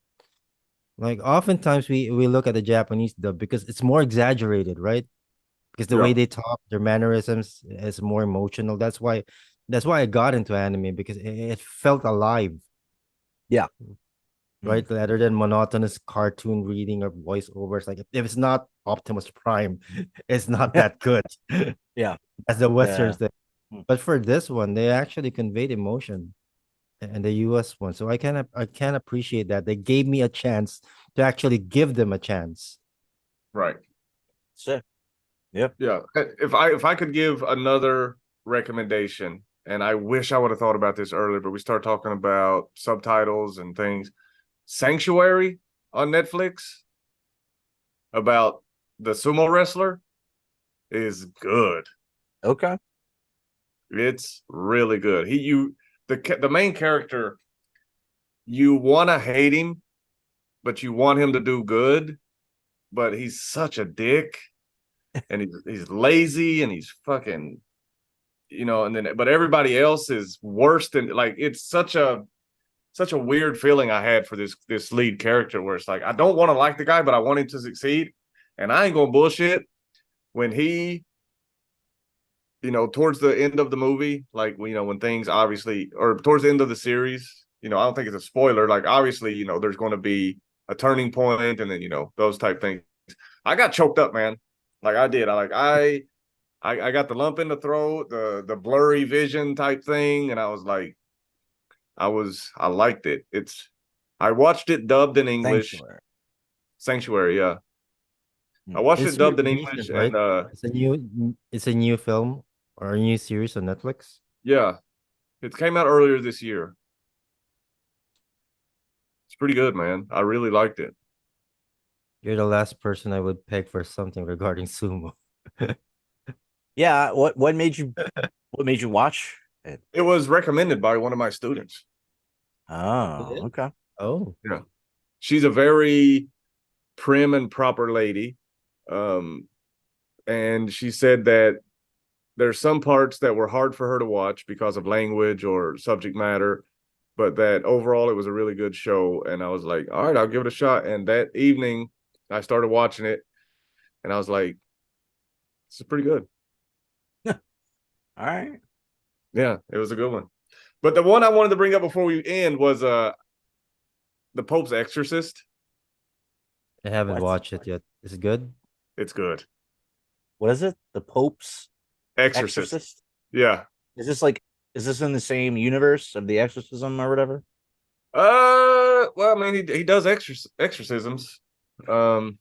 Like oftentimes we look at the Japanese dub because it's more exaggerated, right? Because the Yeah. way they talk, their mannerisms is more emotional. That's why I got into anime because it felt alive, Yeah. right? Rather than monotonous cartoon reading or voiceovers. Like if it's not Optimus Prime, it's not that good. Yeah. As the Yeah. Westerns did. But for this one, they actually conveyed emotion and the US one. So I can appreciate that. They gave me a chance to actually give them a chance. Right. Sick. Yep. Yeah. If I could give another recommendation, and I wish I would have thought about this earlier, but we start talking about subtitles and things. Sanctuary on Netflix about the sumo wrestler is good. Okay. It's really good. The main character, you want to hate him, but you want him to do good, but he's such a dick and he's lazy and he's fucking, and then but everybody else is worse than, like, it's such a weird feeling I had for this lead character, where it's like I don't want to like the guy, but I want him to succeed. And I ain't gonna bullshit. When he, towards the end of the movie, like, when things obviously, or towards the end of the series, I don't think it's a spoiler. Like, obviously, there's going to be a turning point, and then those type things. I got choked up, man. Like I did. I got the lump in the throat, the blurry vision type thing, and I was like, I liked it. I watched it dubbed in English. Sanctuary. Sanctuary, yeah. I watched it It's dubbed in recent, English, right? and It's a new film or a new series on Netflix. yeah, it came out earlier this year. It's pretty good, man. I really liked it. You're the last person I would peg for something regarding sumo. Yeah. What made you watch it? It was recommended by one of my students. Oh, okay. Oh, Yeah, she's a very prim and proper lady, and she said that there's some parts that were hard for her to watch because of language or subject matter, but that overall it was a really good show. And I was like, all right, I'll give it a shot. And that evening I started watching it, and I was like, this is pretty good. All right. Yeah, it was a good one. But the one I wanted to bring up before we end was the Pope's Exorcist. I haven't What? watched it yet. Is it good? It's good. What is it? The Pope's Exorcist. Exorcist? Yeah. Is this in the same universe of the exorcism or whatever? Well, I mean, he does exorcisms. No,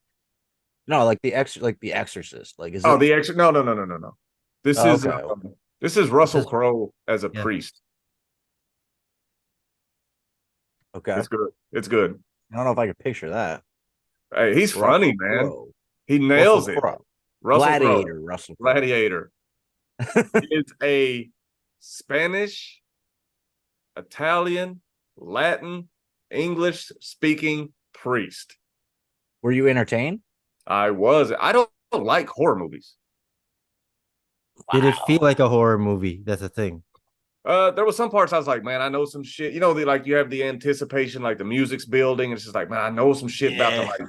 like the Exorcist. Like, is Oh, it? the extra? No, no, no, no, no, no. This Oh, is okay. this is This Russell is Crowe as a yeah. priest. Okay. It's good. It's good. I don't know if I could picture that. Hey, he's funny, Russell man. Crowe. He Russell nails it. Crowe. Russell Crowe, Gladiator. Russell Crowe. Gladiator. He is a Spanish, Italian, Latin, English speaking priest. Were you entertained? I was. I don't like horror movies. Did it feel Wow. like a horror movie? That's the thing. There was some parts I was like, man, I know some shit. You know, like you have the anticipation, like the music's building, and it's just like, man, I know some shit about to like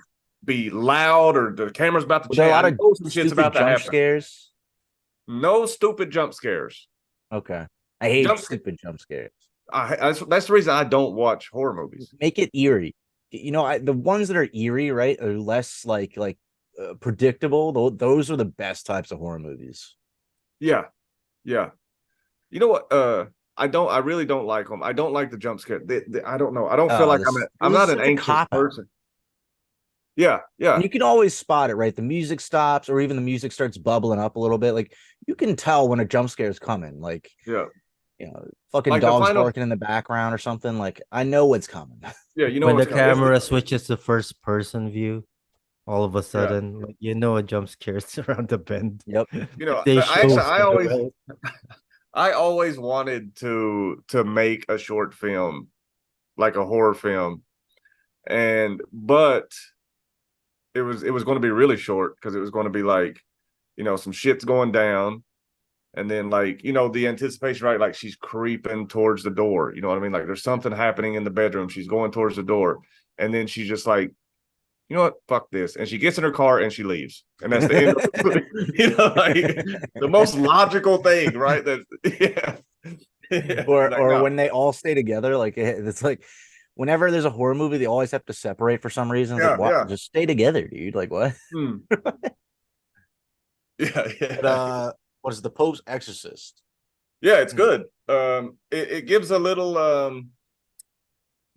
be loud, or the camera's about to Were there a change. lot I of know some shit's stupid about to jump happen. scares? No stupid jump scares. Okay, I hate stupid jump scares. That's the reason I don't watch horror movies. Make it eerie. You know, the ones that are eerie, right, are less like predictable. Those are the best types of horror movies. Yeah, yeah. You know what? I really don't like them. I don't like the jump scare. I don't know. I don't feel like I'm not an anxious person. Yeah, yeah. And you can always spot it, right? The music stops, or even the music starts bubbling up a little bit. Like you can tell when a jump scare is coming. Like, yeah, you know, fucking like dogs barking in the background or something. Like I know what's coming. Yeah, you know when the camera switches to first person view, all of a sudden, like you know, a jump scare is around the bend. Yep. You know, I always wanted to make a short film, like a horror film, but it was going to be really short because it was going to be like, you know, some shit's going down, and then like, you know, the anticipation, right? Like she's creeping towards the door. You know what I mean? Like there's something happening in the bedroom. She's going towards the door, and then she's just like, you know what? Fuck this. And she gets in her car and she leaves. And that's the end of the, you know, like the most logical thing, right? That yeah. Or like, when they all stay together, like it's like whenever there's a horror movie, they always have to separate for some reason. It's like, what? Just stay together, dude. Like what? Yeah. But, what is the Pope's Exorcist? Yeah, it's good. It gives a little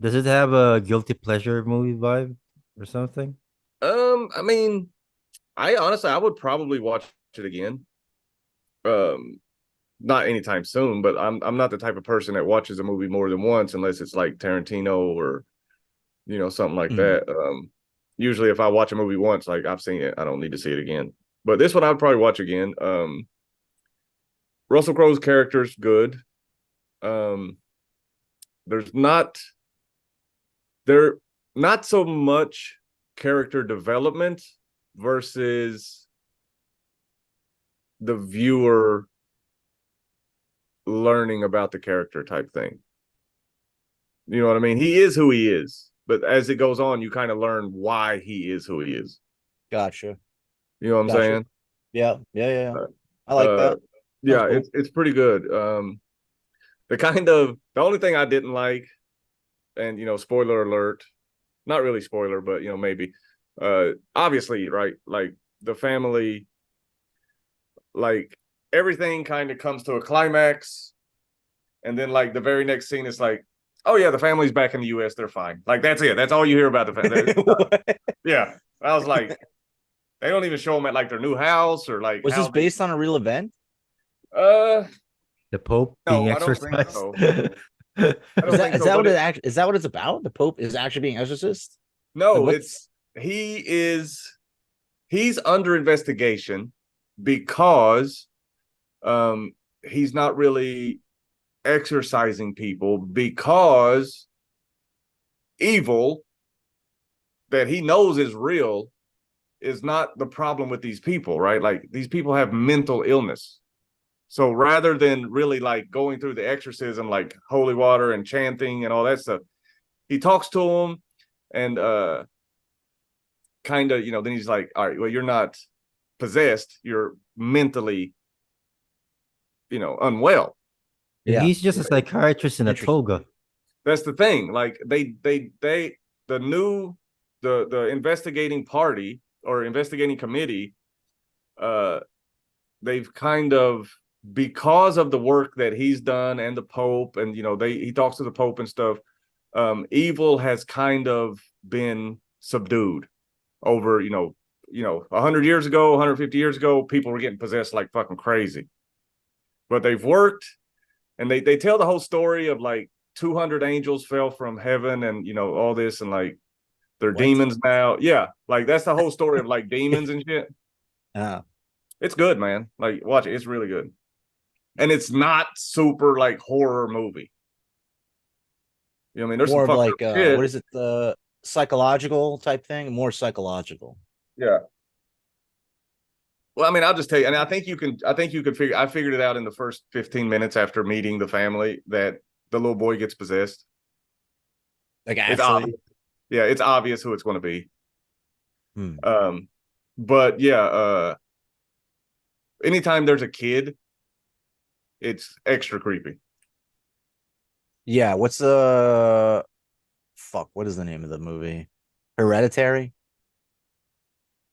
Does it have a guilty pleasure movie vibe or something? I mean, I would probably watch it again. Not anytime soon, but I'm not the type of person that watches a movie more than once unless it's like Tarantino or, you know, something like that. Usually if I watch a movie once, like I've seen it, I don't need to see it again. But this one I would probably watch again. Russell Crowe's character's good. There's not so much character development versus the viewer learning about the character type thing. You know what I mean? He is who he is, but as it goes on, you kind of learn why he is who he is. Gotcha. You know what I'm saying? Yeah. I like that. Yeah, cool. It's pretty good. The only thing I didn't like, and you know, spoiler alert, not really spoiler, but you know, maybe, obviously, right? Like the family, like everything kind of comes to a climax, and then like the very next scene is like, oh yeah, the family's back in the US, they're fine. Like that's it. That's all you hear about the family. Yeah, I was like, they don't even show them at like their new house or like. Was this based on a real event? The Pope being exorcised. I don't think so. Is that what it's about? The Pope is actually being exorcised? No, like, he's under investigation because he's not really exorcising people because evil that he knows is real is not the problem with these people, right? Like these people have mental illness. So rather than really like going through the exorcism, like holy water and chanting and all that stuff, he talks to them and kind of, you know, then he's like, all right, well, you're not possessed, you're mentally, you know, unwell. Yeah, he's just a psychiatrist in a toga. That's the thing. Like the investigating party or investigating committee, they've kind of, because of the work that he's done and the Pope, and you know, he talks to the Pope and stuff, evil has kind of been subdued over, you know, 100 years ago, 150 years ago, people were getting possessed like fucking crazy. But they've worked, and they tell the whole story of like 200 angels fell from heaven and, you know, all this, and like they're demons now. Yeah, like that's the whole story of like demons and shit. It's good, man. Like watch it. It's really good. And it's not super like horror movie. You know what I mean? There's more of like what is it, the psychological type thing? More psychological. Yeah. Well, I mean, I'll just tell you, and I think you can figure. I figured it out in the first 15 minutes after meeting the family that the little boy gets possessed. Like actually, yeah, it's obvious who it's going to be. Hmm. But yeah, anytime there's a kid, it's extra creepy. Yeah, what's the fuck? What is the name of the movie? Hereditary?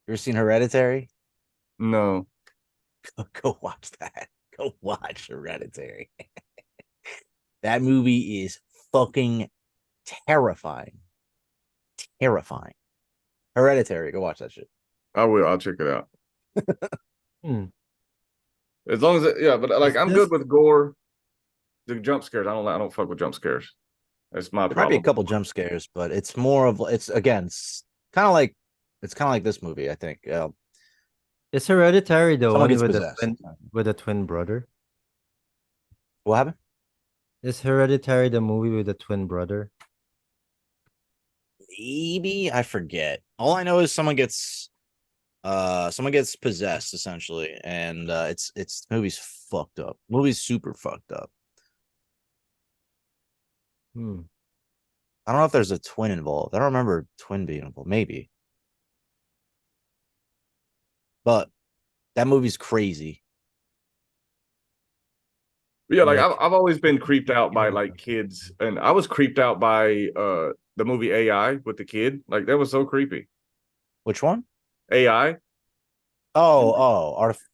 You ever seen Hereditary? No. Go watch that. Go watch Hereditary. That movie is fucking terrifying. Terrifying. Hereditary. Go watch that shit. I will. I'll check it out. Hmm. As long as yeah, but like Is I'm this- good with gore. The jump scares, I don't fuck with jump scares. That's my There might be a problem. couple jump scares, but it's more of it's again, it's kind of like this movie, I think. Is Hereditary the Someone one gets with possessed. the twin brother? What happened? Is Hereditary the movie with the twin brother? Maybe I forget. All I know is someone gets possessed essentially, and it's the movie's fucked up. The movie's super fucked up. Hmm. I don't know if there's a twin involved. I don't remember twin being involved. Maybe. But that movie's crazy. But yeah, like Like, I've always been creeped out by like kids, and I was creeped out by the movie AI with the kid. Like that was so creepy. Which one? AI.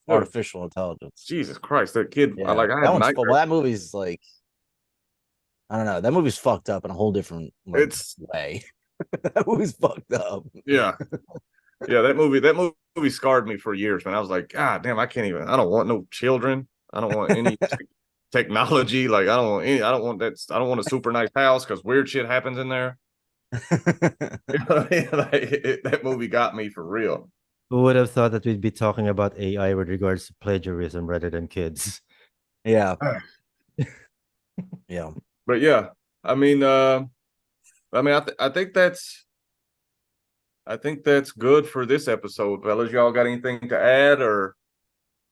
Artificial intelligence. Jesus Christ, that kid! Yeah, I that had one's nightmares. well, that movie's like I don't know. That movie's fucked up in a whole different It's way. That movie's fucked up. yeah, yeah. That movie scarred me for years, man. I was like, God damn, I can't even. I don't want no children. I don't want any technology. Like I don't want any. I don't want that. I don't want a super nice house because weird shit happens in there. You know what I mean? That movie got me for real. who would have thought that we'd be talking about AI with regards to plagiarism rather than kids? Yeah. Yeah. But yeah, I mean, I think that's good for this episode, fellas. Y'all got anything to add or?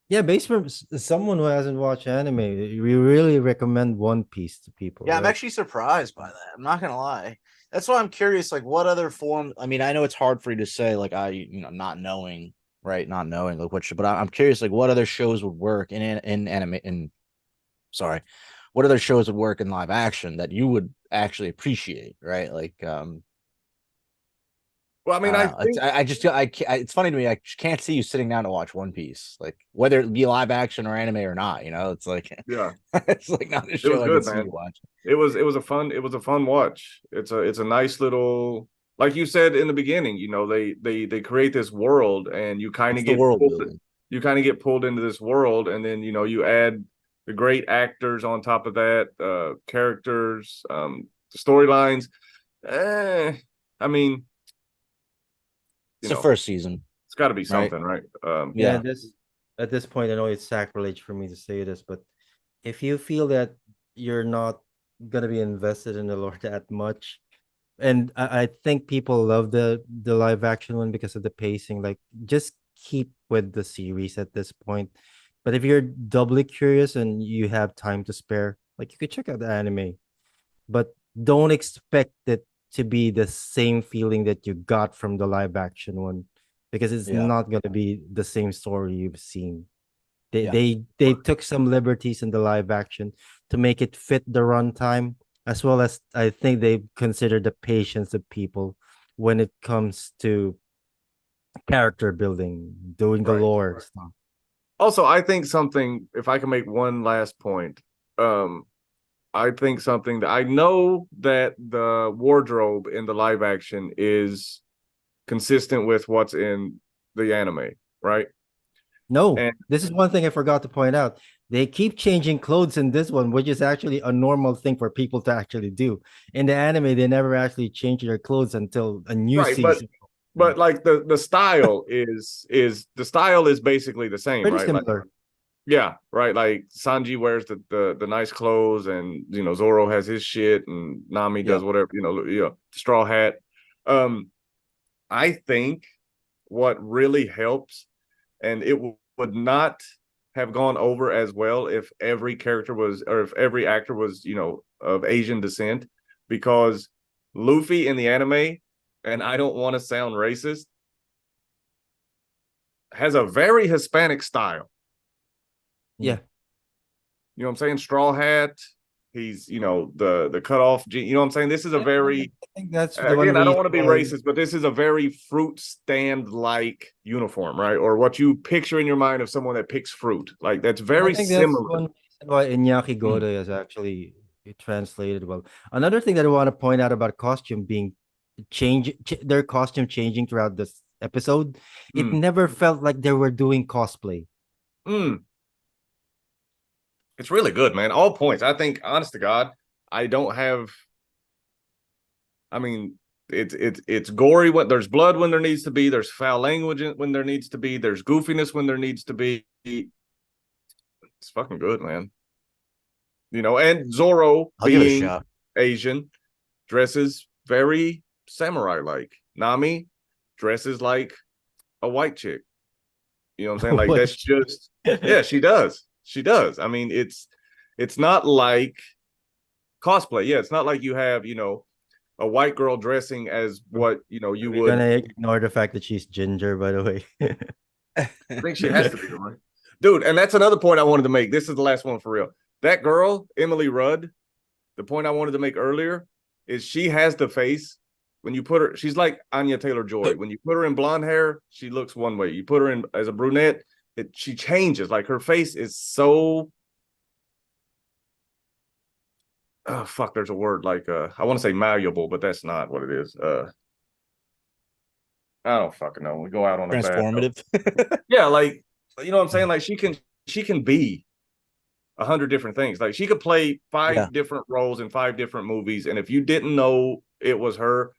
Yeah, based from someone who hasn't watched anime, we really recommend One Piece to people. Yeah, I'm right? actually surprised by that. I'm not gonna lie. That's why I'm curious, like what other form. I mean, I know it's hard for you to say, like not knowing, right? Not knowing like but I'm curious, like what other shows would work in anime in sorry, what other shows would work in live action that you would actually appreciate, right? Like Well, I mean, I think it's funny to me. I just can't see you sitting down to watch One Piece, like whether it be live action or anime or not. You know, it's like yeah, it's like not a it show was I good, can see man. you watch. It was a fun watch. It's a nice little, like you said in the beginning. You know, they create this world, and It's the world building. you kind of get pulled into this world, and then you add the great actors on top of that, characters, storylines. I mean, It's the first season, it's got to be right? something, right? Yeah, Yeah. at this point, I know it's sacrilege for me to say this, but if you feel that you're not gonna be invested in the lore that much, and I think people love the live action one because of the pacing, like just keep with the series at this point. But if you're doubly curious and you have time to spare, like you could check out the anime, but don't expect it to be the same feeling that you got from the live action one because it's Yeah. not going to be the same story you've seen. They Yeah. they took some liberties in the live action to make it fit the runtime, as well as I think they consider the patience of people when it comes to character building, doing the Right. lore stuff. Also, I think something. If I can make one last point, I think something that I know that the wardrobe in the live action is consistent with what's in the anime, right? No, And this is one thing I forgot to point out. They keep changing clothes in this one, which is actually a normal thing for people to actually do. In the anime, they never actually change their clothes until a new right, season. but like the style is basically the same, Pretty right? Like similar. yeah, right. Like Sanji wears the nice clothes, and Zoro has his shit, and Nami does whatever, straw hat. I think what really helps, and would not have gone over as well if every character was, or if every actor was, you know, of Asian descent, because Luffy in the anime, and I don't want to sound racist, has a very Hispanic style. Yeah. You know what I'm saying? Straw hat. He's, you know, the cut off. You know what I'm saying? This is a very, I think that's the again, one I don't want to be reason why. racist, but this is a very fruit stand like uniform, right? Or what you picture in your mind of someone that picks fruit. Like that's I very think that's similar. one reason why Iñaki Godoy is actually translated well. Another thing that I want to point out about costume being their costume changing throughout this episode, it Mm. never felt like they were doing cosplay. Mm. It's really good, man. All points. I think, honest to God, I don't have. I mean, it's gory when there's blood when there needs to be. There's foul language when there needs to be. There's goofiness when there needs to be. It's fucking good, man. You know, and Zoro I'll give it a being shot. Asian dresses very samurai like. Nami dresses like a white chick. You know what I'm saying? Like that's just yeah, she does. She does. I mean, it's not like cosplay. Yeah, it's not like you have, you know, a white girl dressing as what, you know, you We're would. gonna ignore the fact that she's ginger, by the way. I think she has to be, right? Dude, and that's another point I wanted to make. This is the last one for real. That girl, Emily Rudd, the point I wanted to make earlier is she has the face. When you put her, she's like Anya Taylor-Joy. When you put her in blonde hair, she looks one way. You put her in as a brunette, she changes. Like her face is so. Oh fuck! There's a word like I want to say malleable, but that's not what it is. I don't fucking know. We go out on a bad note. Transformative. Yeah, like you know what I'm saying. Like she can be 100 different things. Like she could play five different roles in 5 different movies, and if you didn't know it was her,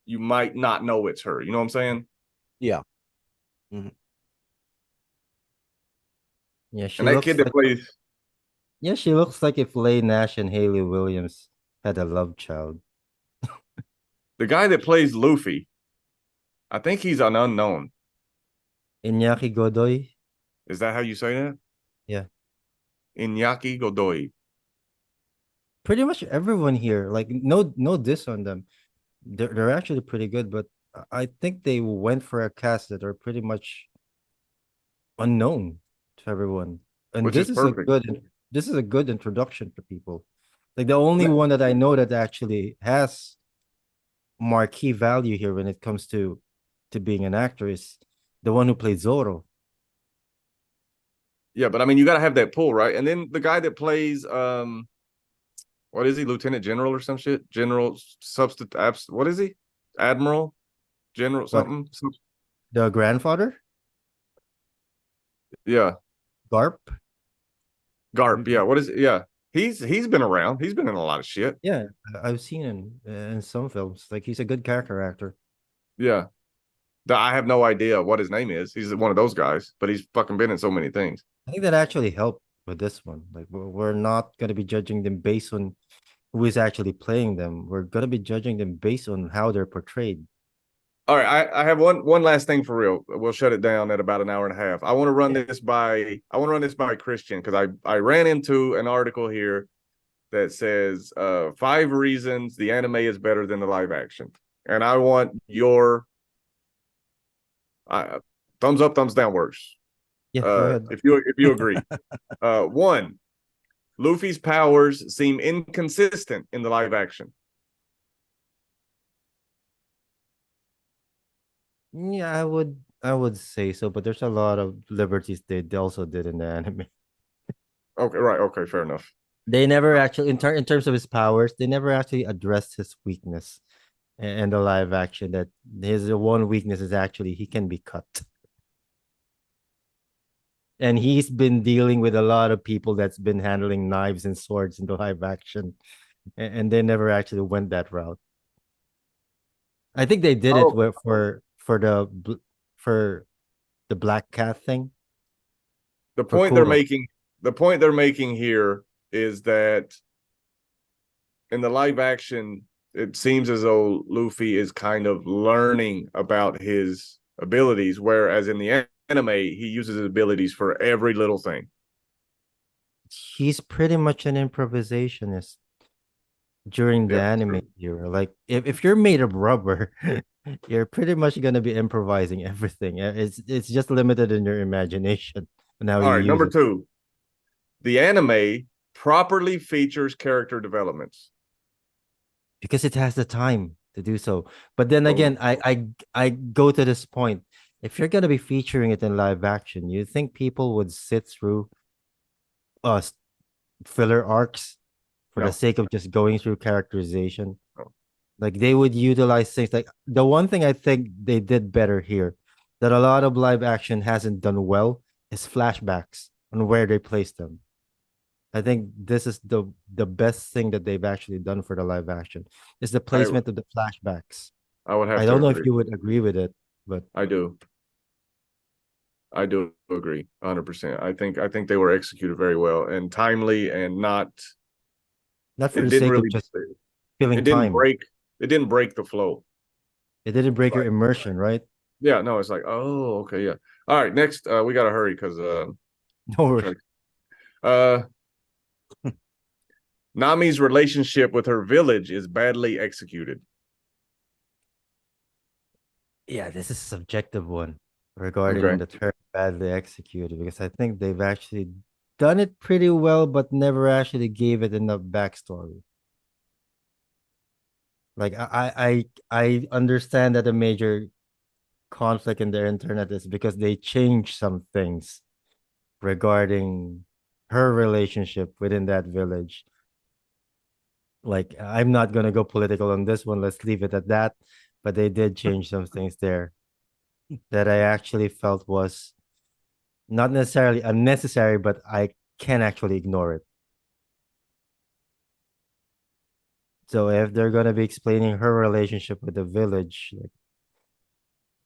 you might not know it's her. You know what I'm saying? Yeah. Mm-hmm. Yeah, she And that looks kid that like plays yeah, she looks like if Leigh Nash and Haley Williams had a love child. the guy that plays Luffy, I think he's an unknown. Iñaki Godoy. Is that how you say that? Yeah. Iñaki Godoy. Pretty much everyone here, like no diss on them. They're actually pretty good, but I think they went for a cast that are pretty much unknown to everyone. And Which is perfect. This is a good introduction for people. Like the only one that I know that actually has marquee value here when it comes to being an actor is the one who played Zoro. Yeah, but I mean you gotta have that pull, right? And then the guy that plays what is he, Lieutenant General or some shit? General substitute what is he? Admiral? General something? The grandfather? Yeah. Garp? Garp, yeah. What is it? Yeah. He's been around. He's been in a lot of shit. Yeah, I've seen him in some films. Like he's a good character actor. Yeah. I have no idea what his name is. He's one of those guys, but he's fucking been in so many things. I think that actually helped with this one. Like we're not gonna be judging them based on who is actually playing them. We're gonna be judging them based on how they're portrayed. All right, I have one last thing for real. We'll shut it down at about an hour and a half. I want to run this by Christian because I ran into an article here that says 5 reasons the anime is better than the live action, and I want your thumbs up, thumbs down works. Yeah, go ahead. If you agree. 1, Luffy's powers seem inconsistent in the live action. Yeah, I would say so, but there's a lot of liberties they also did in the anime. Okay, right. Okay, fair enough. They never actually in terms of his powers, they never actually addressed his weakness in the live action. That his one weakness is actually he can be cut. And he's been dealing with a lot of people that's been handling knives and swords in the live action, and they never actually went that route. I think they did it for the black cat thing. The point they're making here is that in the live action, it seems as though Luffy is kind of learning about his abilities, whereas in the anime, he uses his abilities for every little thing. He's pretty much an improvisationist during the Yeah, anime era. Like if you're made of rubber, you're pretty much gonna be improvising everything. It's just limited in your imagination and how all you right, use number it. two, the anime properly features character developments. Because it has the time to do so. But then So, again, I go to this point. If you're gonna be featuring it in live action, you think people would sit through uh filler arcs for the no, sake of just going through characterization? no. Like they would utilize things like the one thing I think they did better here that a lot of live action hasn't done well is flashbacks on where they place them. I think this is the best thing that they've actually done for the live action is the I placement of the flashbacks. I would have I to don't know if agree. you would agree with it, but I do. I do agree 100%. I think they were executed very well and timely and not not for it the didn't sake of really just it filling didn't time. break it didn't break the flow. It didn't It's break your like immersion, right? yeah, no, it's like, oh, okay, yeah. All right, next we got to hurry cuz No we're worries. trying Nami's relationship with her village is badly executed. Yeah, this is a subjective one regarding Okay. the term badly executed because I think they've actually done it pretty well, but never actually gave it enough backstory. Like I understand that a major conflict in their internet is because they changed some things regarding her relationship within that village. Like I'm not gonna go political on this one. Let's leave it at that. But they did change some things there that I actually felt was not necessarily unnecessary, but I can actually ignore it. So if they're gonna be explaining her relationship with the village, like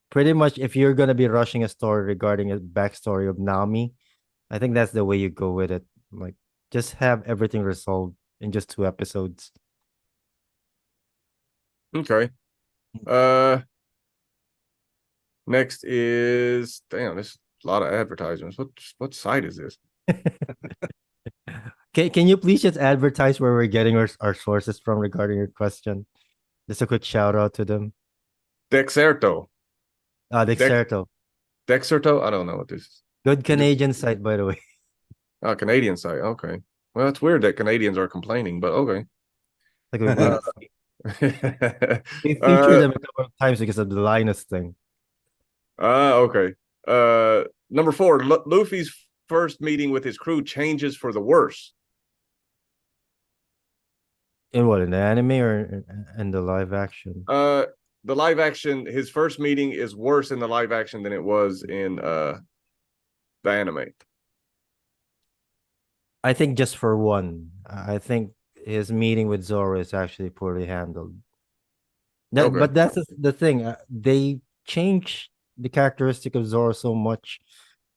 pretty much if you're gonna be rushing a story regarding a backstory of Nami, I think that's the way you go with it. Like just have everything resolved in just 2 episodes. Okay. Uh Next is damn, there's a lot of advertisements. What site is this? Can you please just advertise where we're getting our sources from regarding your question? Just a quick shout out to them. Dexerto. Dex Dexerto. Dexerto? I don't know what this is. Good Canadian site, by the way. Oh, Canadian site. Okay. Well, it's weird that Canadians are complaining, but okay. Like Uh, we featured uh, them a couple of times because of the Linus thing. okay. Number four, Luffy's first meeting with his crew changes for the worse. In what, in the anime or in the live action? The live action, his first meeting is worse in the live action than it was in the anime. I think just for one, I think his meeting with Zoro is actually poorly handled. Okay. But that's the thing. They changed the characteristic of Zoro so much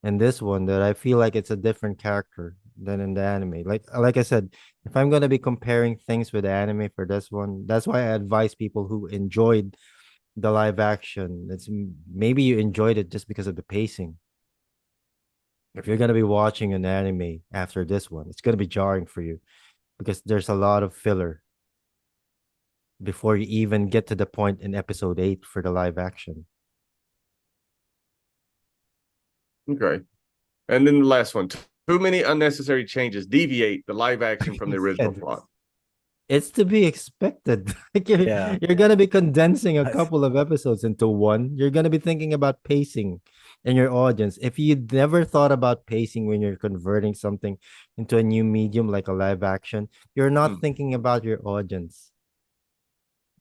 in this one that I feel like it's a different character than in the anime. Like I said, if I'm gonna be comparing things with the anime for this one, that's why I advise people who enjoyed the live action. It's maybe you enjoyed it just because of the pacing. If you're gonna be watching an anime after this one, it's gonna be jarring for you because there's a lot of filler before you even get to the point in episode 8 for the live action. Okay. And then the last one. Too many unnecessary changes deviate the live action from the original plot. It's to be expected. Like you're gonna be condensing a couple of episodes into one. You're gonna be thinking about pacing in your audience. If you never thought about pacing when you're converting something into a new medium like a live action, you're not thinking about your audience.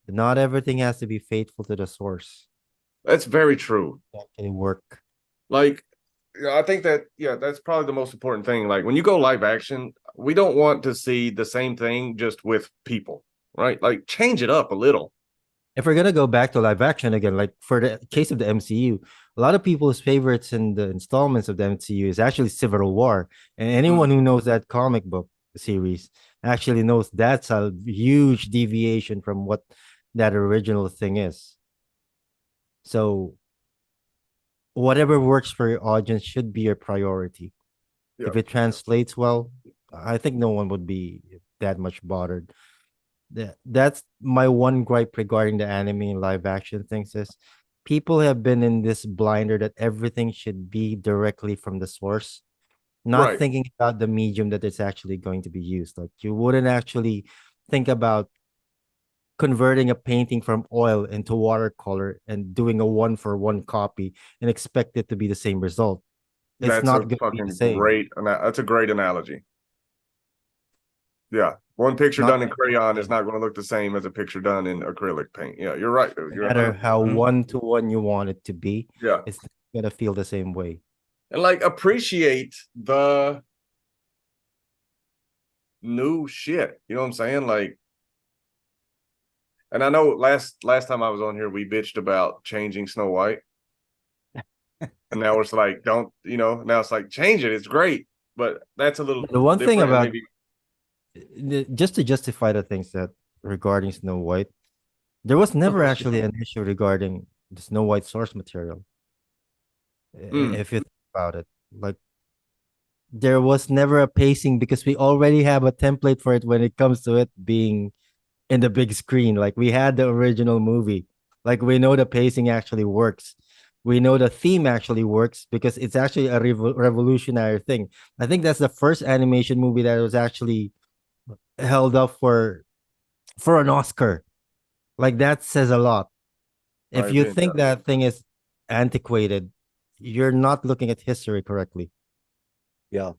Not everything has to be faithful to the source. That's very true. That can work. Like, I think that, yeah, that's probably the most important thing. Like, when you go live action, we don't want to see the same thing just with people, right? Like, change it up a little. If we're gonna go back to live action again, like for the case of the MCU, a lot of people's favorites in the installments of the MCU is actually Civil War. And anyone who knows that comic book series actually knows that's a huge deviation from what that original thing is. So whatever works for your audience should be your priority. Yeah. If it translates well, I think no one would be that much bothered. That's my one gripe regarding the anime and live action things is people have been in this blinder that everything should be directly from the source, not Right. thinking about the medium that it's actually going to be used. Like you wouldn't actually think about converting a painting from oil into watercolor and doing a one-for-one copy and expect it to be the same result. It's That's not a going to be the fucking same. that's a great analogy. Yeah. One picture Not done in crayon is not going to look the same as a picture done in acrylic paint. Yeah, you're right. no You're matter 100. how one-to-one you want it to be, Yeah. it's going to feel the same way. And like appreciate the new shit. You know what I'm saying? Like, and I know last time I was on here, we bitched about changing Snow White. And now it's like, don't, now it's like, change it. It's great. But that's a little The one thing different. about Maybe just to justify the things that regarding Snow White, there was never actually an issue regarding the Snow White source material. If you think about it, like there was never a pacing because we already have a template for it when it comes to it being in the big screen. Like we had the original movie. Like we know the pacing actually works. We know the theme actually works because it's actually a revolutionary thing. I think that's the first animation movie that was actually held up for an Oscar. Like that says a lot. If you think that thing is antiquated, you're not looking at history correctly. Yeah.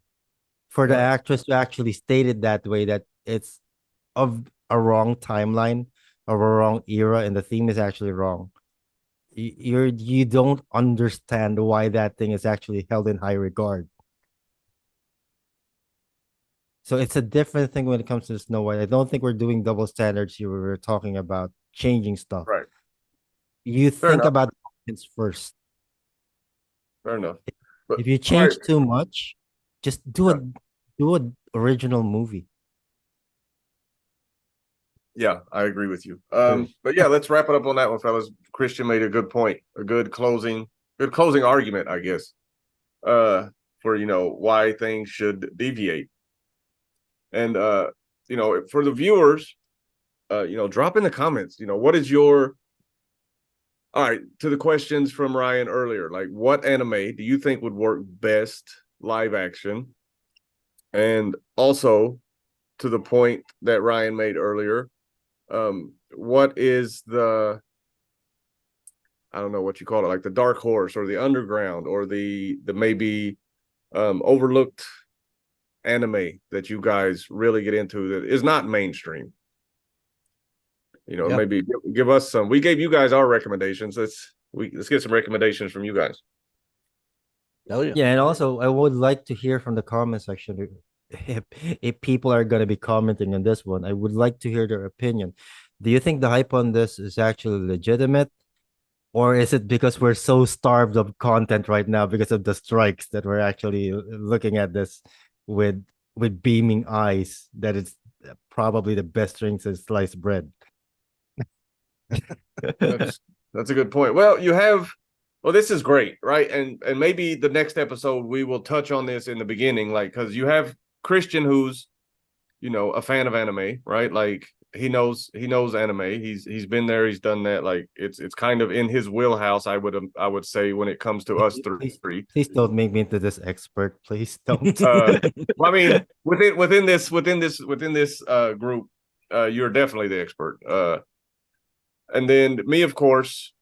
For the actress to actually state it that way, that it's of a wrong timeline, of a wrong era, and the theme is actually wrong. You don't understand why that thing is actually held in high regard. So it's a different thing when it comes to Snow White. I don't think we're doing double standards here. We're talking about changing stuff. right. You Fair think enough. about the audience first. Fair enough. But If you change too much, just do an original movie. Yeah, I agree with you. But yeah, let's wrap it up on that one, fellas. Christian made a good point, a good closing argument, I guess, for why things should deviate. And for the viewers, drop in the comments, what is your all right, to the questions from Ryan earlier, like what anime do you think would work best live action? And also to the point that Ryan made earlier, what is the I don't know what you call it, like the dark horse or the underground or the maybe overlooked anime that you guys really get into that is not mainstream? Maybe give us some. We gave you guys our recommendations. Let's get some recommendations from you guys. Oh yeah. Yeah, and also I would like to hear from the comment section if people are gonna be commenting on this one. I would like to hear their opinion. Do you think the hype on this is actually legitimate? Or is it because we're so starved of content right now because of the strikes that we're actually looking at this with beaming eyes that it's probably the best thing since sliced bread? That's a good point. Well, this is great, right? And maybe the next episode we will touch on this in the beginning, like because you have Christian who's a fan of anime, right? Like he knows anime. He's been there, he's done that. Like it's kind of in his wheelhouse, I would say, when it comes to us three. Please don't make me into this expert. Please don't. Well, I mean, within this group, you're definitely the expert. And then me, of course,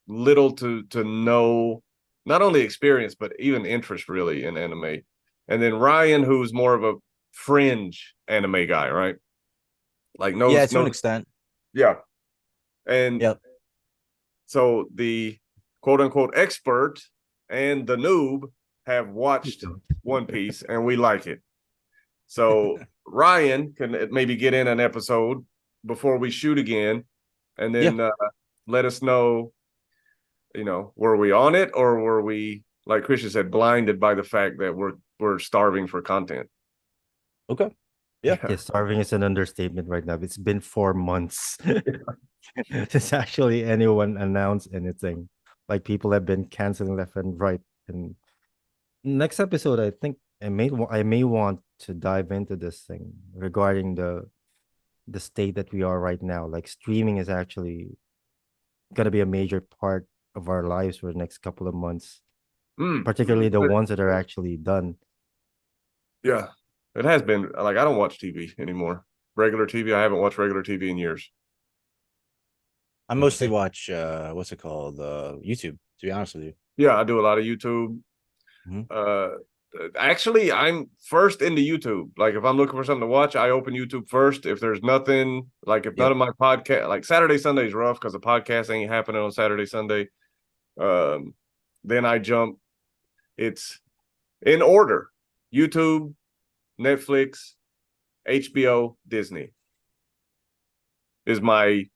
little to no, not only experience but even interest really in anime. And then Ryan, who's more of a fringe anime guy, right? Like to an extent. Yeah. And so the quote unquote expert and the noob have watched One Piece and we like it. So Ryan can maybe get in an episode before we shoot again and then let us know, were we on it or were we, like Christian said, blinded by the fact that we're starving for content? Okay. Yeah. Starving is an understatement right now. It's been 4 months since actually anyone announced anything. Like people have been canceling left and right. And next episode, I think I may want to dive into this thing regarding the state that we are right now. Like streaming is actually gonna be a major part of our lives for the next couple of months, particularly the ones that are actually done. Yeah, it has been. Like, I don't watch TV anymore. Regular TV, I haven't watched regular TV in years. I mostly watch what's it called? YouTube, to be honest with you. Yeah, I do a lot of YouTube. Actually, I'm first into YouTube. Like, if I'm looking for something to watch, I open YouTube first. If there's nothing, like if none of my podcast, like Saturday, Sunday is rough because the podcast ain't happening on Saturday, Sunday. Then I jump. It's in order: YouTube, Netflix, HBO, Disney is my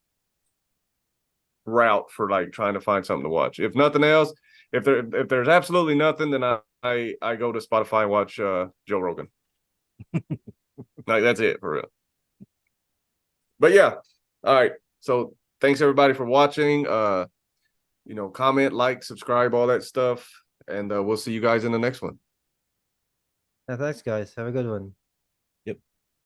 route for like trying to find something to watch. If nothing else, if there's absolutely nothing, then I go to Spotify and watch Joe Rogan. Like, that's it for real. But yeah, all right. So thanks everybody for watching. Comment, like, subscribe, all that stuff, and we'll see you guys in the next one. Thanks, guys. Have a good one.